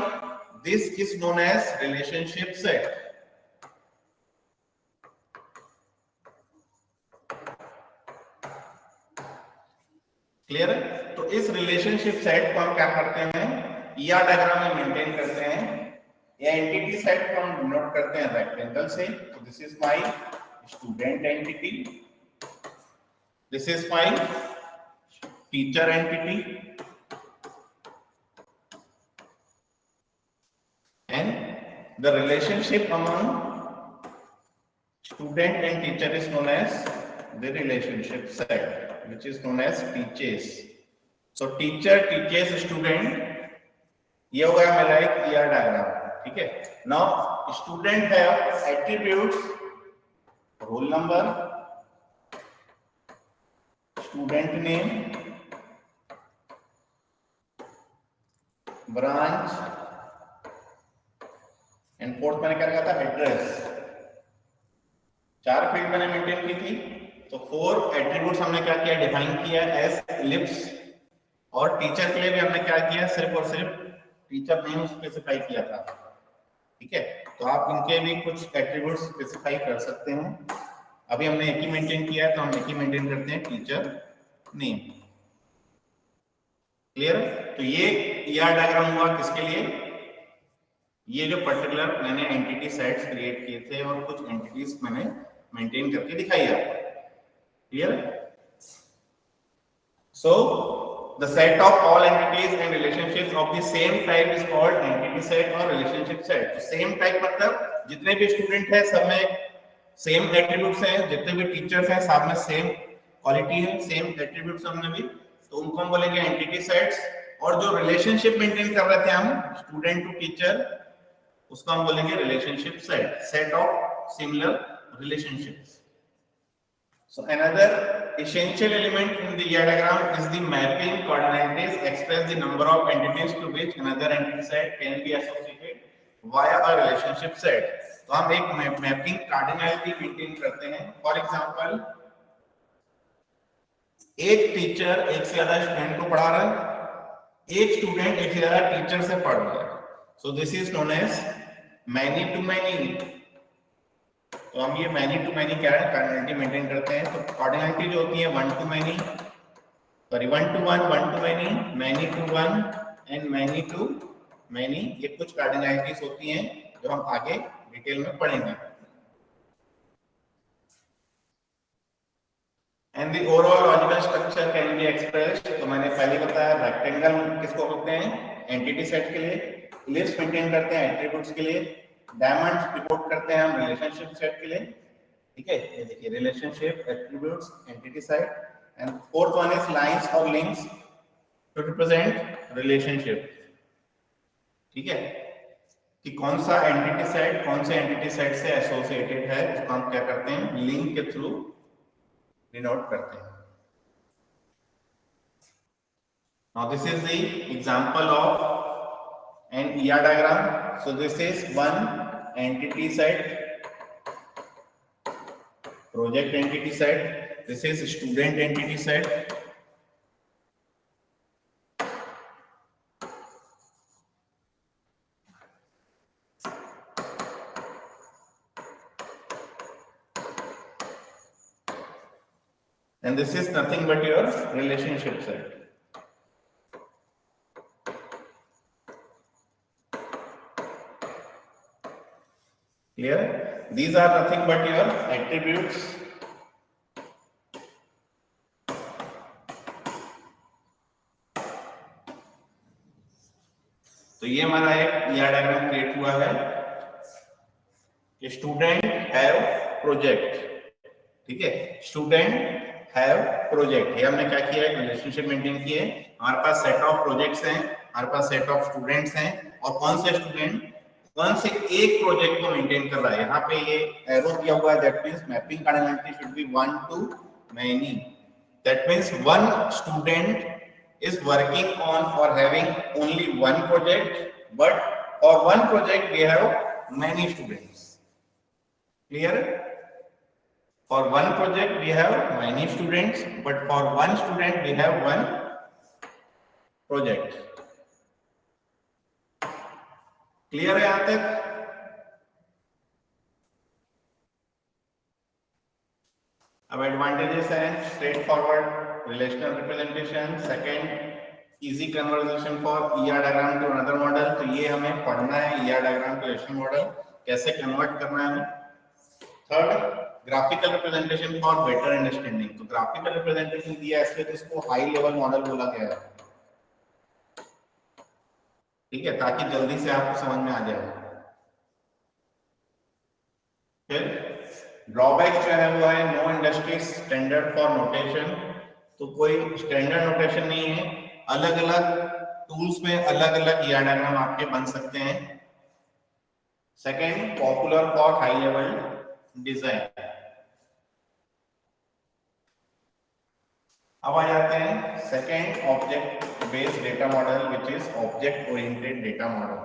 this is known as relationship set. Clear है। तो इस रिलेशनशिप सेट को हम क्या करते हैं, ER डायग्राम में मेंटेन करते हैं। ये एंटिटी सेट को हम डिनोट करते हैं रेक्टेंगल से। तो this is my student entity, this is my teacher entity, and the relationship among student and teacher is known as the relationship set, which is known as teaches. So teacher teaches student, ये हो गया मेरा एक ER diagram, ठीक है। Now student have attributes roll number, student name, branch and fourth मैंने क्या रखा था, एड्रेस। 4 फील्ड मैंने मेंटेन की थी। तो 4 एट्रीब्यूट्स हमने क्या किया, डिफाइन किया एज इलिप्स। और टीचर के लिए भी हमने क्या किया, सिर्फ और सिर्फ टीचर नेम स्पेसिफाई किया था, ठीक है। तो आप इनके भी कुछ एट्रीब्यूट्स स्पेसिफाई कर सकते हैं। अभी हमने एक ही मेंटेन किया है तो हम एक ही मेंटेन करते हैं, टीचर नेम। क्लियर? तो ये ER डायग्राम हुआ किसके लिए? ये जो पर्टिकुलर मैंने एंटिटी सेट्स क्रिएट किए थे और कुछ एंटिटीज मैंने मेंटेन करके दिखाई आपको। Clear? So the set of all entities and relationships of the same type is called entity set or relationship set. तो same type मतलब जितने भी स्टूडेंट हैं सब में सेम एट्रीब्यूट्स हैं, जितने भी टीचर्स हैं सब में सेम क्वालिटी है, सेम एट्रीब्यूट्स उनमें भी, तो उनको हम बोलेंगे एंटिटी सेट्स। और जो रिलेशनशिप मेंटेन कर रहे थे हम स्टूडेंट टू टीचर, उसको हम बोलेंगे relationship set, set of similar relationships. So another essential element in the ER diagram is the mapping coordinates express the number of entities to which another entity set can be associated via a relationship set. तो हम एक mapping cardinality maintain करते हैं। For example एक teacher एक से ज्यादा student को पढ़ा रहा है, एक स्टूडेंट एक से ज्यादा टीचर से पढ़ रहा है, so this is known as many to many. तो हम ये मैनी टू मैनी क्या है कार्डिनैलिटी मेंटेन करते हैं। तो कार्डिनैलिटी जो होती है 1 to many, sorry 1 to 1, 1 to many, many to 1 and many to many, ये कुछ कार्डिनैलिटीज होती हैं जो हम आगे डिटेल में पढ़ेंगे। And the overall logical structure can be expressed, तो मैंने पहले बताया रेक्टेंगल किसको बोलते हैं? एंटिटी सेट के लिए। लिस्ट मेंटेन करते हैं एट्रीब्यूट्स के लिए। डायमंड्स रिपोर्ट करते हैं हम रिलेशनशिप सेट के लिए। ठीक है, ये देखिए relationship, attributes, entity set. And fourth one his lines और लिंक्स टू रिप्रेजेंट रिलेशनशिप। ठीक है, कि कौन सा एंटिटी सेट कौन से एंटिटी सेट से एसोसिएटेड है, उसको हम क्या करते हैं? लिंक के थ्रू डिनोट करते हैं। Now this is the example of an ER diagram. So this is one entity set, project entity set. This is student entity set. And this is nothing but your relationship set. Clear? These are nothing but your attributes. तो ये हमारा एक ER diagram create हुआ है कि student have project. ठीक है, student have project, ये हमने क्या किया है? रिलेशनशिप मेंटेन किए। हमारे पास सेट ऑफ प्रोजेक्ट्स हैं, हमारे पास सेट ऑफ स्टूडेंट्स हैं, और कौन से स्टूडेंट कौन से एक प्रोजेक्ट को मेंटेन कर रहा है। यहाँ पे ये एरो दिया हुआ है, that means mapping cardinality should be 1 to many. That means one student is working on or having only one project, but for one project we have many students. Clear? For one project we have many students, but for one student we have one project. Clear है यहां तक? अब advantages हैं straightforward relational representation, second easy conversation for ER diagram to another model. तो ये हमें पढ़ना है ER diagram to relational model कैसे कन्वर्ट करना है हमें। Third graphical representation for better understanding. तो ग्राफिकल रिप्रेजेंटेशन दिया इसलिए तो इसको हाई लेवल मॉडल बोला गया है। ठीक है, ताकि जल्दी से आपको समझ में आ जाए। फिर ड्रॉबैक जो है वो है know industry standard for notation. तो कोई स्टैंडर्ड नोटेशन नहीं है, अलग अलग टूल्स में अलग अलग ER डायग्राम आपके बन सकते हैं। Second popular for high level design. अब आ जाते हैं second object based data model which is object oriented data model.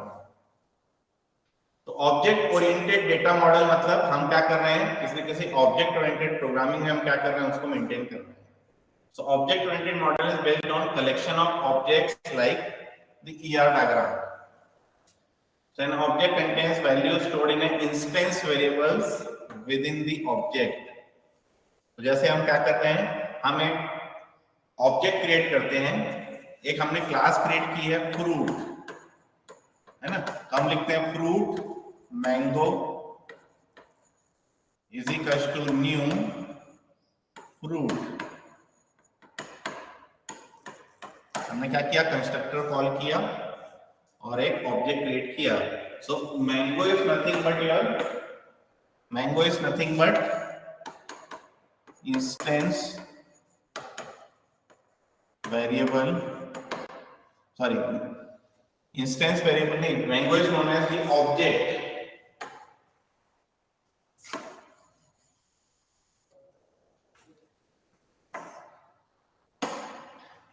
तो ऑब्जेक्ट ओरिएंटेड डेटा मॉडल मतलब हम क्या कर रहे हैं, किसी ऑब्जेक्ट ओरिएंटेड प्रोग्रामिंग में हम क्या कर रहे हैं, उसको मेंटेन कर रहे हैं। So object oriented model is based on collection of objects like the ER diagram. So an object contains values stored in an instance variables within the object. तो जैसे हम क्या करते हैं, हम एक ऑब्जेक्ट क्रिएट करते हैं, एक हमने क्लास क्रिएट की है फ्रूट, है ना, तो हम लिखते हैं fruit mango is equal to new fruit. हमने क्या किया, कंस्ट्रक्टर कॉल किया और एक ऑब्जेक्ट क्रिएट किया। So mango is nothing but instance variable, sorry instance variable नहीं, mango is known as the object.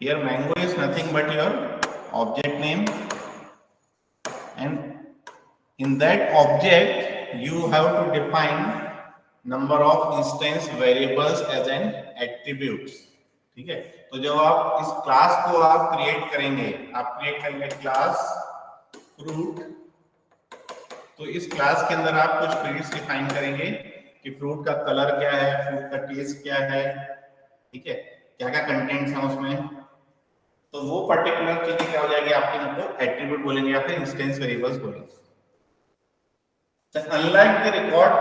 Here mango is nothing but your object name, and in that object you have to define number of instance variables as an attributes। ठीक है, तो जब आप इस class को आप create करेंगे, class fruit, तो इस क्लास के अंदर आप कुछ फील्ड्स डिफाइन करेंगे कि फ्रूट का कलर क्या है, फ्रूट का टेस्ट क्या है, ठीक है, क्या क्या कंटेंट्स हैं उसमें, तो वो पर्टिकुलर चीजें क्या हो जाएगी आपके, मतलब एट्रीब्यूट बोलेंगे या फिर इंस्टेंस वेरिएबल्स बोलेंगे। So unlike the record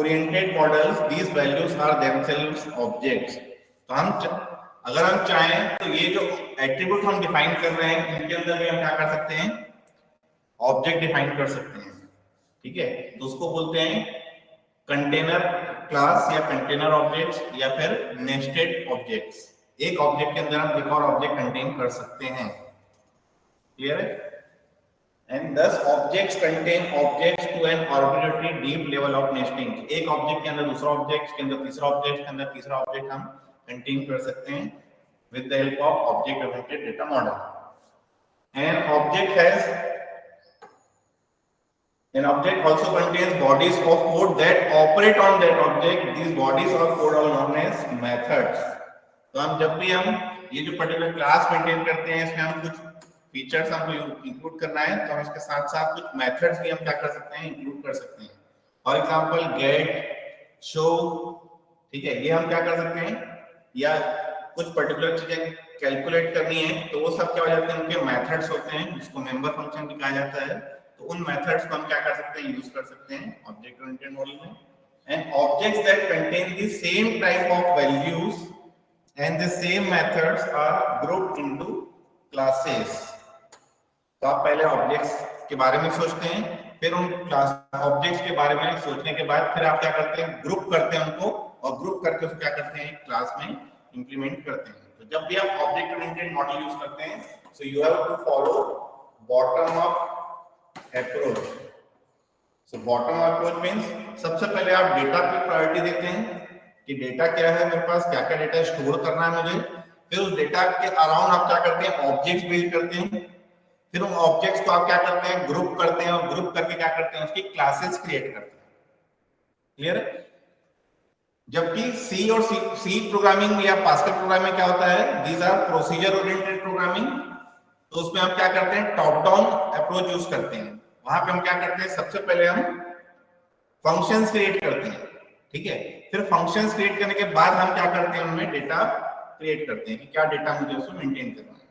oriented models, these values are themselves objects। तो हम अगर हम चाहें तो ये जो एट्रीब्यूट हम डिफाइन कर रहे हैं, इनके अंदर भी हम क्या कर सकते हैं, ऑब्जेक्ट डिफाइन कर सकते हैं। ठीक है, तो उसको बोलते हैं कंटेनर क्लास या कंटेनर ऑब्जेक्ट्स या फिर नेस्टेड ऑब्जेक्ट्स। एक ऑब्जेक्ट के अंदर हम एक और ऑब्जेक्ट कंटेन कर सकते हैं। क्लियर है? And thus objects contain objects to an arbitrary deep level of nesting. एक ऑब्जेक्ट के अंदर दूसरा ऑब्जेक्ट के अंदर तीसरा ऑब्जेक्ट के अंदर तीसरा ऑब्जेक्ट हम कंटेन कर सकते हैं with the help of object oriented data model. An object has An object also contains bodies of code that operate on that object. These bodies of code are known as methods। तो हम जब भी हम ये जो particular class maintain करते हैं, इसमें हम कुछ फीचर्स हमको इंक्लूड करना है, तो हम इसके साथ साथ कुछ मेथड्स भी हम क्या कर सकते हैं, इंक्लूड कर सकते हैं। फॉर एग्जांपल गेट, शो, ठीक है, ये हम क्या कर सकते हैं, या कुछ पर्टिकुलर चीजें कैलकुलेट करनी है तो वो सब क्या हो जाते हैं, उनके मेथड्स होते हैं, जिसको मेंबर फंक्शन भी कहा जाता है। तो उन मेथड्स को हम क्या कर सकते हैं, यूज कर सकते हैं ऑब्जेक्ट ओरिएंटेड मॉडल में। And objects that contain the same type of values and the same methods are grouped into classes। तो आप पहले ऑब्जेक्ट्स के बारे में सोचते हैं, फिर उन क्लास ऑब्जेक्ट्स के बारे में सोचने के बाद फिर आप क्या करते हैं, ग्रुप करते हैं उनको, और ग्रुप करके उसको क्या करते हैं, क्लास में इंप्लीमेंट करते हैं। तो जब भी आप ऑब्जेक्ट ओरिएंटेड मॉडल यूज करते हैं, so you have to follow bottom up approach. So bottom up approach means सबसे पहले आप डेटा की प्रायोरिटी देते हैं कि डेटा क्या है मेरे पास, क्या क्या डेटा स्टोर करना है मुझे, फिर उस डेटा के अराउंड आप क्या करते हैं, ऑब्जेक्ट्स बिल्ड करते हैं, फिर उन ऑब्जेक्ट्स को आप क्या करते हैं, ग्रुप करते हैं, और ग्रुप करके क्या करते हैं, उसकी क्लासेस क्रिएट करते हैं। क्लियर है? जबकि सी और सी प्रोग्रामिंग या पास्कल प्रोग्रामिंग क्या होता है, these are procedure oriented programming. तो उसमें हम क्या करते हैं, टॉप डाउन अप्रोच यूज करते हैं। वहां पे हम क्या करते हैं, सबसे पहले हम फंक्शंस क्रिएट करते हैं, ठीक है, फिर फंक्शंस क्रिएट करने के बाद हम क्या करते हैं, उनमें डेटा क्रिएट करते हैं कि क्या डेटा मुझे उसमें मेंटेन करना है।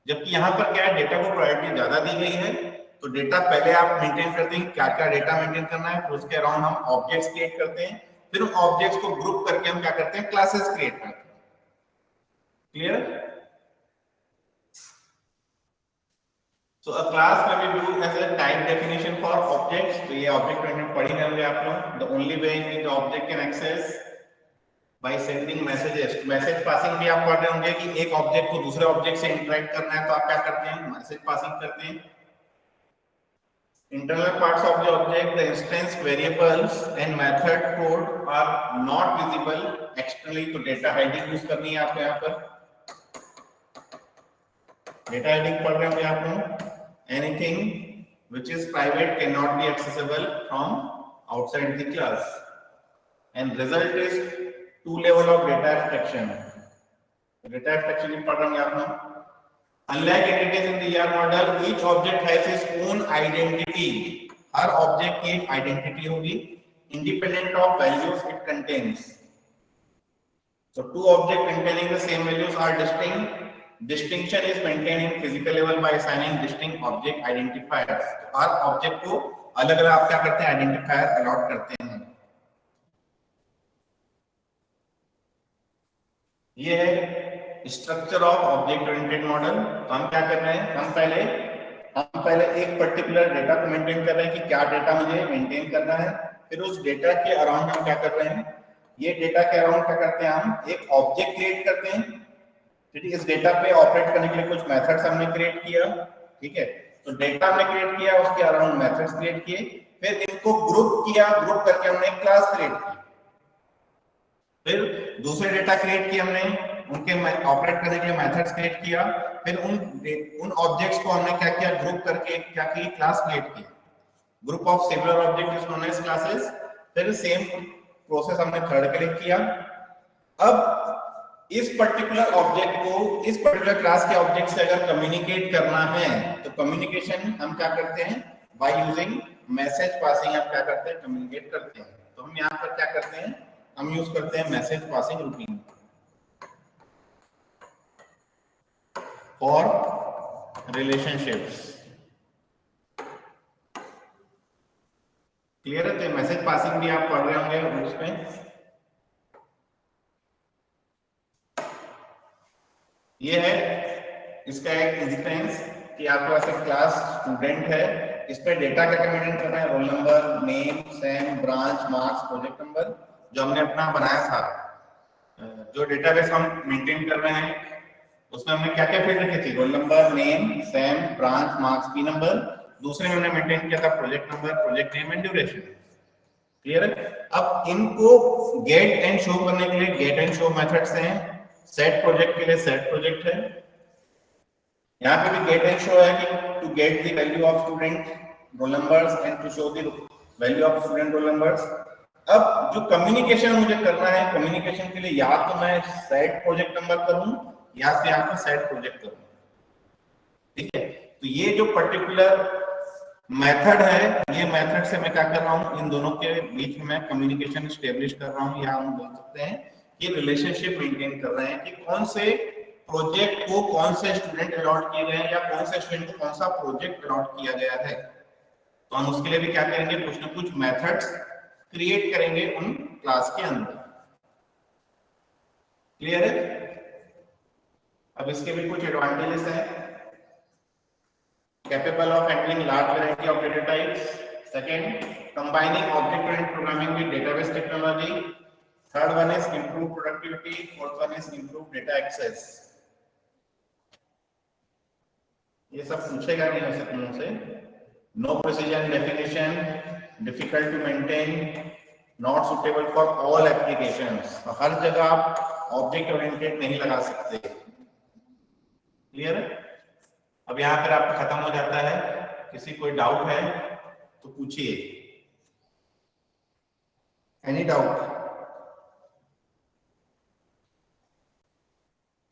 जबकि यहाँ पर क्या है, डेटा को प्रायोरिटी ज्यादा दी गई है, तो डेटा पहले आप मेंटेन करते हैं, क्या क्या डेटा मेंटेन करना है, फिर उसके अराउंड हम ऑब्जेक्ट्स क्रिएट करते हैं, फिर उन ऑब्जेक्ट्स को ग्रुप करके हम क्या करते हैं, क्लासेस क्रिएट करते हैं। Clear? So a class may be viewed as a type definition for objects। तो ये ऑब्जेक्ट ओरिएंटेड पढ़ ही होंगे आप लोग। The only way in which the object can access by sending messages। Message passing भी आप पढ़ रहे होंगे कि एक ऑब्जेक्ट को दूसरे ऑब्जेक्ट से इंटरेक्ट करना है, तो आप क्या करते हैं, मैसेज पासिंग करते हैं। Internal parts of the object, the instance variables and method code are not visible externally। तो डेटा हाइडिंग यूज करनी है आपको, यहाँ पर डेटा हाइडिंग पढ़ रहे होंगे आप लोग। Anything which is private cannot be accessible from outside the class। And result is two level of data abstraction। Data abstraction भी पढ़ रहे होंगे आप लोग। Unlike entities in the ER model, each object has its own identity. Her object की एक identity होगी, independent of values it contains. So two objects containing the same values are distinct. Distinction is maintained in physical level by assigning distinct object identifiers. Her object को अलग अलग आप क्या करते हैं, आइडेंटिफायर अलॉट करते हैं. ये है structure of object oriented model. हम क्या कर रहे हैं, हम पहले एक पर्टिकुलर डेटा को मेंटेन कर रहे हैं कि क्या डेटा मुझे मेंटेन करना है. फिर उस डेटा के अराउंड हम क्या कर रहे हैं, ये डेटा के अराउंड क्या करते हैं, हम एक ऑब्जेक्ट क्रिएट करते हैं. ठीक है, इस डेटा पे ऑपरेट करने के लिए कुछ मेथड्स हमने क्रिएट किया. ठीक है, तो डेटा हमने क्रिएट किया, उसके अराउंड मेथड्स क्रिएट किए, फिर इनको ग्रुप किया, ग्रुप करके हमने एक क्लास क्रिएट की. फिर दूसरे डेटा क्रिएट किए हमने, उनके ऑपरेट करने के लिए मेथड्स क्रिएट किया. फिर उन ऑब्जेक्ट्स को हमने क्या किया, ग्रुप करके क्या की, क्लास क्रिएट की. Group of similar object is known as classes. फिर सेम प्रोसेस हमने थर्ड के लिए किया. अब इस पर्टिकुलर ऑब्जेक्ट को इस पर्टिकुलर क्लास के ऑब्जेक्ट से अगर कम्युनिकेट करना है तो कम्युनिकेशन हम क्या करते हैं, बाय यूजिंग मैसेज पासिंग हम क्या करते हैं, कम्युनिकेट करते हैं. तो हम यहाँ पर क्या करते हैं, हम यूज करते हैं message passing routine for relationships. Clear है? तो मैसेज पासिंग भी आप पढ़ रहे होंगे उसमें. ये है इसका एक इंस्टेंस कि आपके पास एक क्लास स्टूडेंट है, इस पे डेटा क्या मेंटेन करना है, roll number, name, same, branch, marks, project number, जो हमने अपना बनाया था. जो डेटाबेस हम मेंटेन कर रहे हैं उसमें हमने क्या क्या फील्ड रखे थे, roll number, name, same, branch, marks, P number. दूसरे में हमने मेंटेन किया था project number, project name and duration. Clear है? अब इनको गेट एंड शो करने के लिए गेट एंड शो मेथड्स हैं. सेट प्रोजेक्ट के लिए सेट प्रोजेक्ट है. यहाँ पे भी गेट एंड शो है कि to get the value of student roll numbers and to show the value of student roll numbers. अब जो कम्युनिकेशन मुझे करना है, कम्युनिकेशन के लिए या तो मैं सेट प्रोजेक्ट नंबर करूं या फिर यहाँ पर सेट प्रोजेक्ट करूं. ठीक है, तो ये जो पर्टिकुलर मेथड है, ये मेथड से मैं क्या कर रहा हूँ, इन दोनों के बीच में मैं कम्युनिकेशन स्टेब्लिश कर रहा हूँ, या हम बोल सकते हैं कि रिलेशनशिप मेंटेन कर रहे हैं कि कौन से प्रोजेक्ट को कौन से स्टूडेंट अलॉट किए गए हैं या कौन से स्टूडेंट को कौन सा प्रोजेक्ट अलॉट किया गया है. तो हम उसके लिए भी क्या करेंगे, कुछ ना कुछ मेथड्स क्रिएट करेंगे उन क्लास के अंदर. क्लियर है? अब इसके भी कुछ एडवांटेजेस हैं. Capable of handling large variety of data types. Second, combining object oriented programming with database technology. Third one is improve productivity. Fourth one is improve data access. ये सब पूछेगा नहीं वैसे तुम से. No precision definition, difficult to maintain, not suitable for all applications. हर जगह आप ऑब्जेक्ट ओरिएंटेड नहीं लगा सकते. क्लियर है? अब यहाँ पर आपका खत्म हो जाता है. किसी कोई डाउट है तो पूछिए. Any doubt?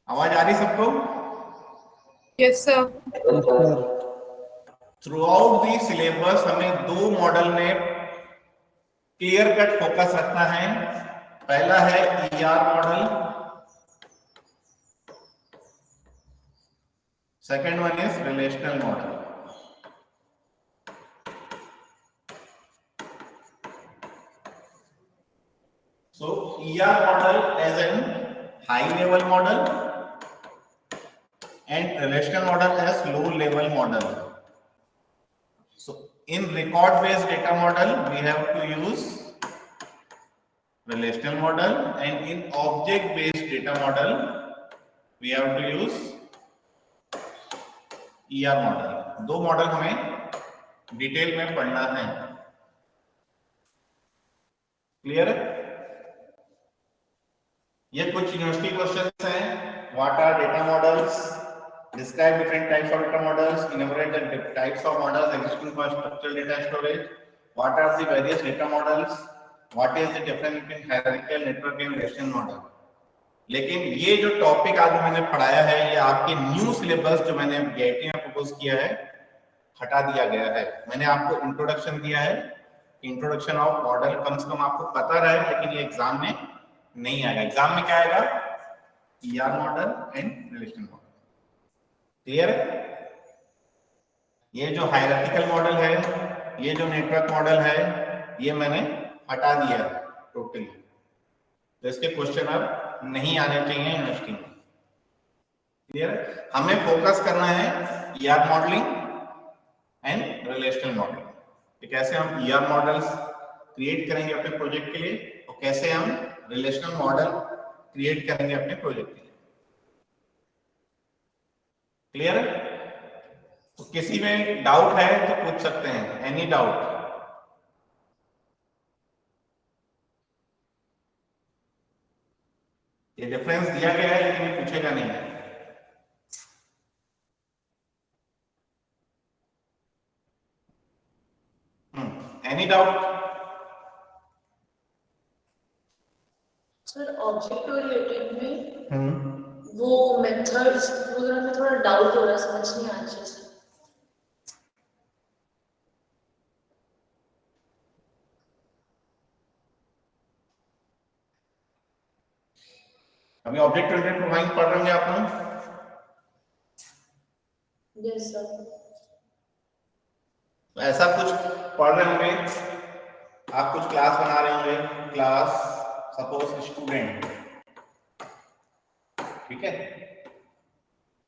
आवाज आ रही सबको? Yes, sir. Through out the syllabus हमें दो मॉडल में क्लियर कट फोकस रखना है. पहला है ER model, second one is relational model. So ER model as an high level model and relational model as low level model. So in record based data model we have to use relational model, and in object based data model we have to use ER model. दो model हमें detail में पढ़ना है. Clear है? ये कुछ university questions हैं. What are data models? Describe different types of data models. Innovate the types of models existing for structured data storage. What are the various data models? What is the difference between hierarchical, network and relational model? लेकिन ये जो topic आज मैंने पढ़ाया है ये आपके new syllabus जो मैंने GIT में प्रपोज किया है हटा दिया गया है। मैंने आपको इंट्रोडक्शन दिया है, इंट्रोडक्शन ऑफ मॉडल कम से कम आपको पता रहे, लेकिन ये एग्जाम में नहीं आएगा। एग्जाम में क्या आएगा? ER model and relational model. Clear है? ये जो हायरार्किकल मॉडल है, ये जो नेटवर्क मॉडल है, ये मैंने हटा दिया टोटली। तो इसके क्वेश्चन अब नहीं आने चाहिए यूनिवर्सिटी में। क्लियर है? हमें फोकस करना है ER modelling and relational modelling. तो कैसे हम ER मॉडल्स क्रिएट करेंगे अपने प्रोजेक्ट के लिए और कैसे हम रिलेशनल मॉडल क्रिएट करेंगे अपने प्रोजेक्ट के लिए। क्लियर है? तो किसी में डाउट है तो पूछ सकते हैं, एनी डाउट? ये डिफरेंस दिया गया है लेकिन ये पूछेगा नहीं। Any doubt? Sir object oriented में वो मेथड्स वगैरह में थोड़ा डाउट हो रहा है, समझ नहीं आ रहा है। अभी ऑब्जेक्ट ओरिएंटेड प्रोग्रामिंग पढ़ रहे होंगे आप लोग? Yes sir. तो ऐसा कुछ पढ़ रहे होंगे, आप कुछ क्लास बना रहे होंगे, क्लास सपोज स्टूडेंट, ठीक है?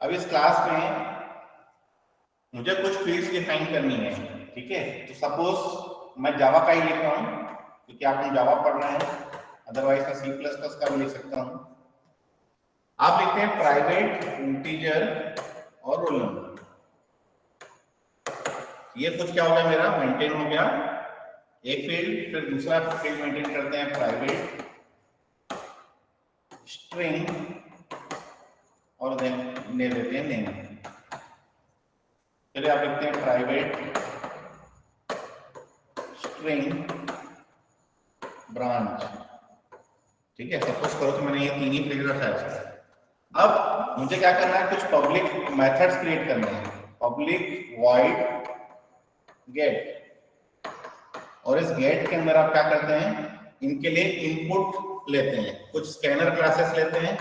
अब इस क्लास में मुझे कुछ फील्ड्स डिफाइन करनी है, ठीक है? तो सपोज मैं जावा का ही लिख रहा हूं क्योंकि आप जावा पढ़ रहे हैं, अदरवाइज मैं C++ का भी लिख सकता हूं। आप लिखते हैं प्राइवेट, इंटीजर और रोल नंबर। ये कुछ क्या हो गया, मेरा मेंटेन हो गया एक फील्ड। फिर दूसरा फील्ड मेंटेन करते हैं प्राइवेट स्ट्रिंग और देन ले देते हैं नेम। चलिए आप लिखते हैं प्राइवेट स्ट्रिंग ब्रांच, ठीक है? सपोज करो कि मैंने ये तीन ही फील्ड रखा है। अब मुझे क्या करना है, कुछ पब्लिक मेथड्स क्रिएट करने हैं। पब्लिक वॉइड गेट, और इस गेट के अंदर आप क्या करते हैं, इनके लिए इनपुट लेते हैं, कुछ स्कैनर क्लासेस लेते हैं,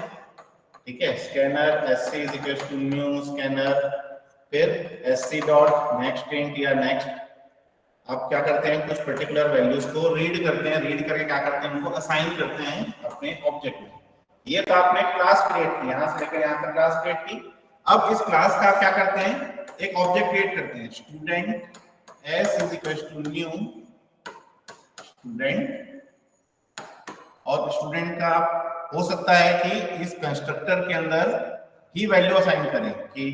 ठीक है? Scanner sc is equal to new scanner, फिर sc डॉट नेक्स्ट इंट या नेक्स्ट। आप क्या करते हैं, कुछ पर्टिकुलर वैल्यूज को रीड करते हैं, रीड करके क्या करते हैं, उनको असाइन करते हैं अपने ऑब्जेक्ट में। ये तो आपने क्लास क्रिएट की, यहां से लेकर यहां तक क्लास क्रिएट की। अब इस क्लास का क्या करते हैं, एक ऑब्जेक्ट क्रिएट करते हैं, student s is equal to new student. और स्टूडेंट का हो सकता है कि इस कंस्ट्रक्टर के अंदर ही वैल्यू असाइन करें कि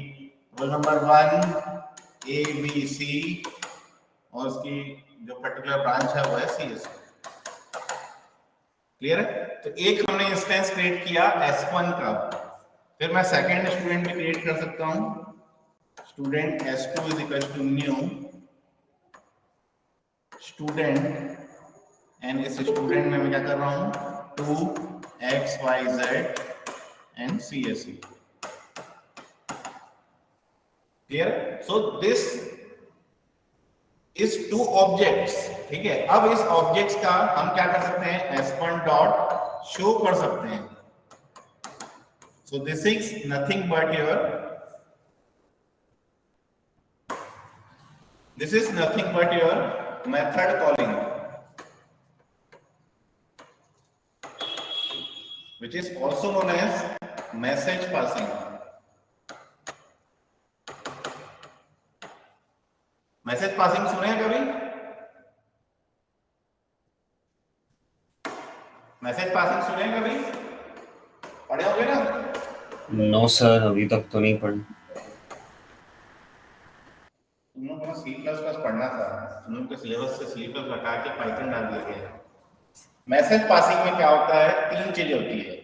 रोल नंबर 1 ABC और उसकी जो पर्टिकुलर ब्रांच है वो है CS। क्लियर है? तो एक हमने इंस्टेंस क्रिएट किया S1 का, फिर मैं सेकंड स्टूडेंट भी क्रिएट कर सकता हूं, student S2 is equal to new student, and इस स्टूडेंट में मैं क्या कर रहा हूं, 2XYZ and CSE। Clear? So this is two objects, ठीक है? अब इस ऑब्जेक्ट्स का हम क्या कर सकते हैं, S1 डॉट शो कर सकते हैं। So this is nothing but your, this is nothing but your method calling, which is also known as message passing. Message passing सुने हैं कभी? मैसेज पासिंग सुने हैं कभी? पढ़े होंगे ना? नो सर, अभी तक तो नहीं पढ़ी। तुम लोगों को C++ पढ़ना था, तुम लोगों के सिलेबस से C++ हटा के पाइथन डाल दिया गया। मैसेज पासिंग में क्या होता है, तीन चीजें होती है,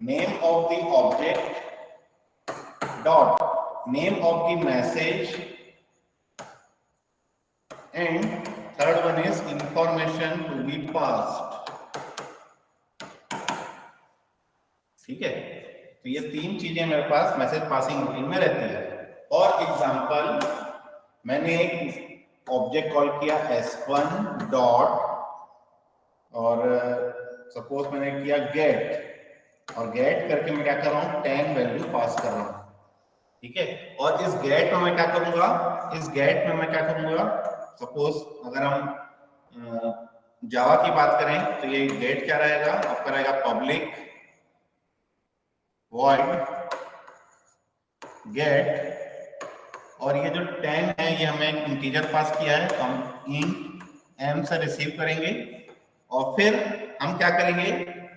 name of the object dot name of the message and third one is information to be passed। ठीक है, तो ये तीन चीजें मेरे पास मैसेज पासिंग रूटीन में रहती है। और एग्जांपल, मैंने एक ऑब्जेक्ट कॉल किया s1 डॉट, और सपोज मैंने किया गेट, और गेट करके मैं क्या कर रहा हूँ 10 वैल्यू पास कर रहा हूँ, ठीक है। और इस गेट में मैं क्या करूंगा, इस गेट में मैं क्या करूंगा, सपोज अगर हम जावा की बात करें तो ये गेट क्या रहेगा, आपका रहेगा पब्लिक वॉइड गेट, और ये जो 10 है ये हमें एक इंटीजर पास किया है, तो हम इंट m से रिसीव करेंगे, और फिर हम क्या करेंगे,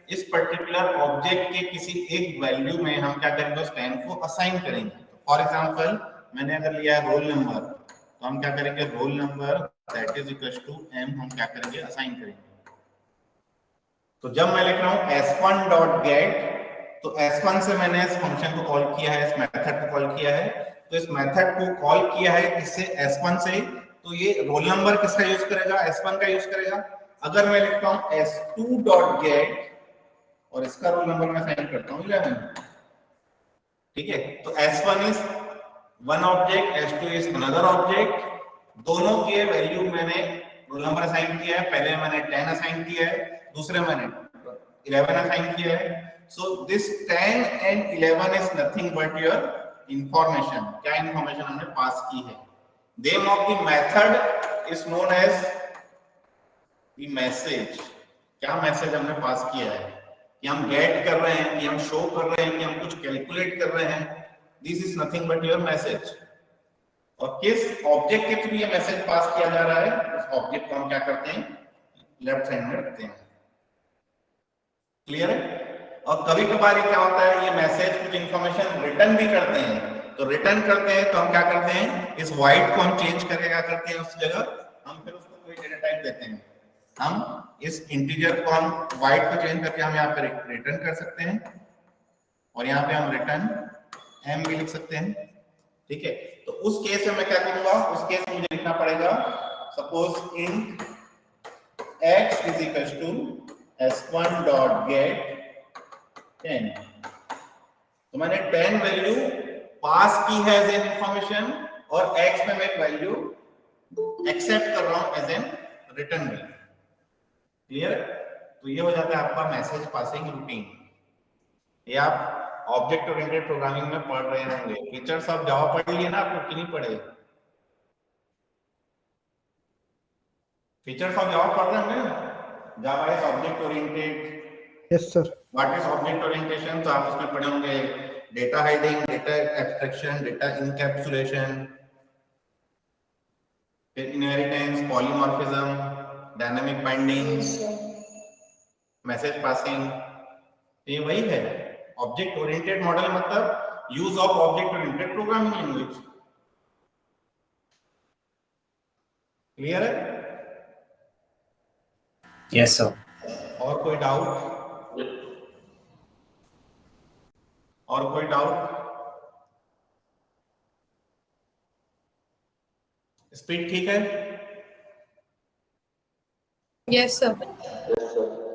इस पर्टिकुलर ऑब्जेक्ट के किसी एक वैल्यू में हम क्या करेंगे, उस 10 को असाइन करेंगे। फॉर एग्जांपल मैंने अगर लिया है रोल नंबर, तो हम क्या करेंगे, roll number that is equal to m हम क्या करेंगे, असाइन करेंगे। तो जब मैं लिख रहा हूं s1 डॉट गेट, तो s1 से मैंने इस फंक्शन को कॉल किया है, इस मेथड को कॉल किया है, तो इस मेथड को कॉल किया है इससे s1 से, तो ये रोल नंबर किसका यूज करेगा, s1 का यूज करेगा। अगर मैं लिखता हूं s2 डॉट गेट और इसका रोल नंबर मैं असाइन करता हूं 11, ठीक है, तो s1 is one object, s2 is another object, दोनों के वैल्यू मैंने रोल नंबर असाइन किया है, पहले मैंने 10 असाइन किया है, दूसरे मैंने 11 असाइन किया है। So this 10 and 11 is nothing but your information. क्या इंफॉर्मेशन हमने पास की है। Name of the method is known as the message. क्या मैसेज हमने पास किया है, कि हम गेट कर रहे हैं, कि हम शो कर रहे हैं, कि हम कुछ कैलकुलेट कर रहे हैं, this is nothing but your message. और किस ऑब्जेक्ट के थ्रू ये मैसेज पास किया जा रहा है, उस ऑब्जेक्ट को हम क्या करते हैं, लेफ्ट साइड में रखते हैं। क्लियर है। और कभी कभार क्या होता है, ये मैसेज कुछ इंफॉर्मेशन रिटर्न भी करते हैं, तो रिटर्न करते हैं तो हम क्या करते हैं, इस वाइट को हम चेंज करके क्या करते हैं, उस जगह हम फिर उसको कोई डेटा टाइप देते हैं। हम इस इंटीजर को हम वाइट को चेंज करके हम यहाँ पे रिटर्न कर सकते हैं, और यहाँ पे हम रिटर्न m भी लिख सकते हैं, ठीक है। तो उस केस में मैं क्या करूंगा, उस केस में मुझे लिखना पड़ेगा, suppose int x is equal to s1 dot get 10, तो मैंने 10 वैल्यू पास की है एज एन इंफॉर्मेशन, और x में मैं एक वैल्यू एक्सेप्ट कर रहा हूं as an return value. Clear. तो ये हो जाता है आपका मैसेज पासिंग रूटीन। ये आप ऑब्जेक्ट ओरिएंटेड प्रोग्रामिंग में पढ़ रहे होंगे। फीचर्स ऑफ जावा पढ़ लिए ना आपको कि नहीं पढ़े, फीचर्स ऑफ जावा पढ़ रहे होंगे। Java is object oriented. Yes sir. What is object orientation, तो आप उसमें पढ़े होंगे data hiding, data abstraction, data encapsulation, फिर inheritance, polymorphism, dynamic binding, message passing. ये वही है ऑब्जेक्ट ओरिएंटेड मॉडल, मतलब use of object oriented programming language. Clear है। Yes sir. और कोई डाउट, और कोई डाउट। स्पीड ठीक है, Yes, sir.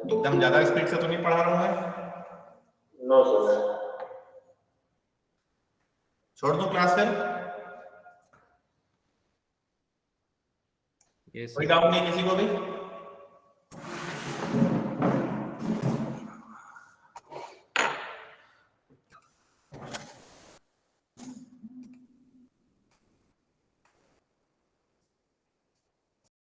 एकदम ज्यादा स्पीड से तो नहीं पढ़ा रहा हूं मैं। No sir. छोड़ दूं क्लास से, यस कोई डाउट नहीं किसी को भी।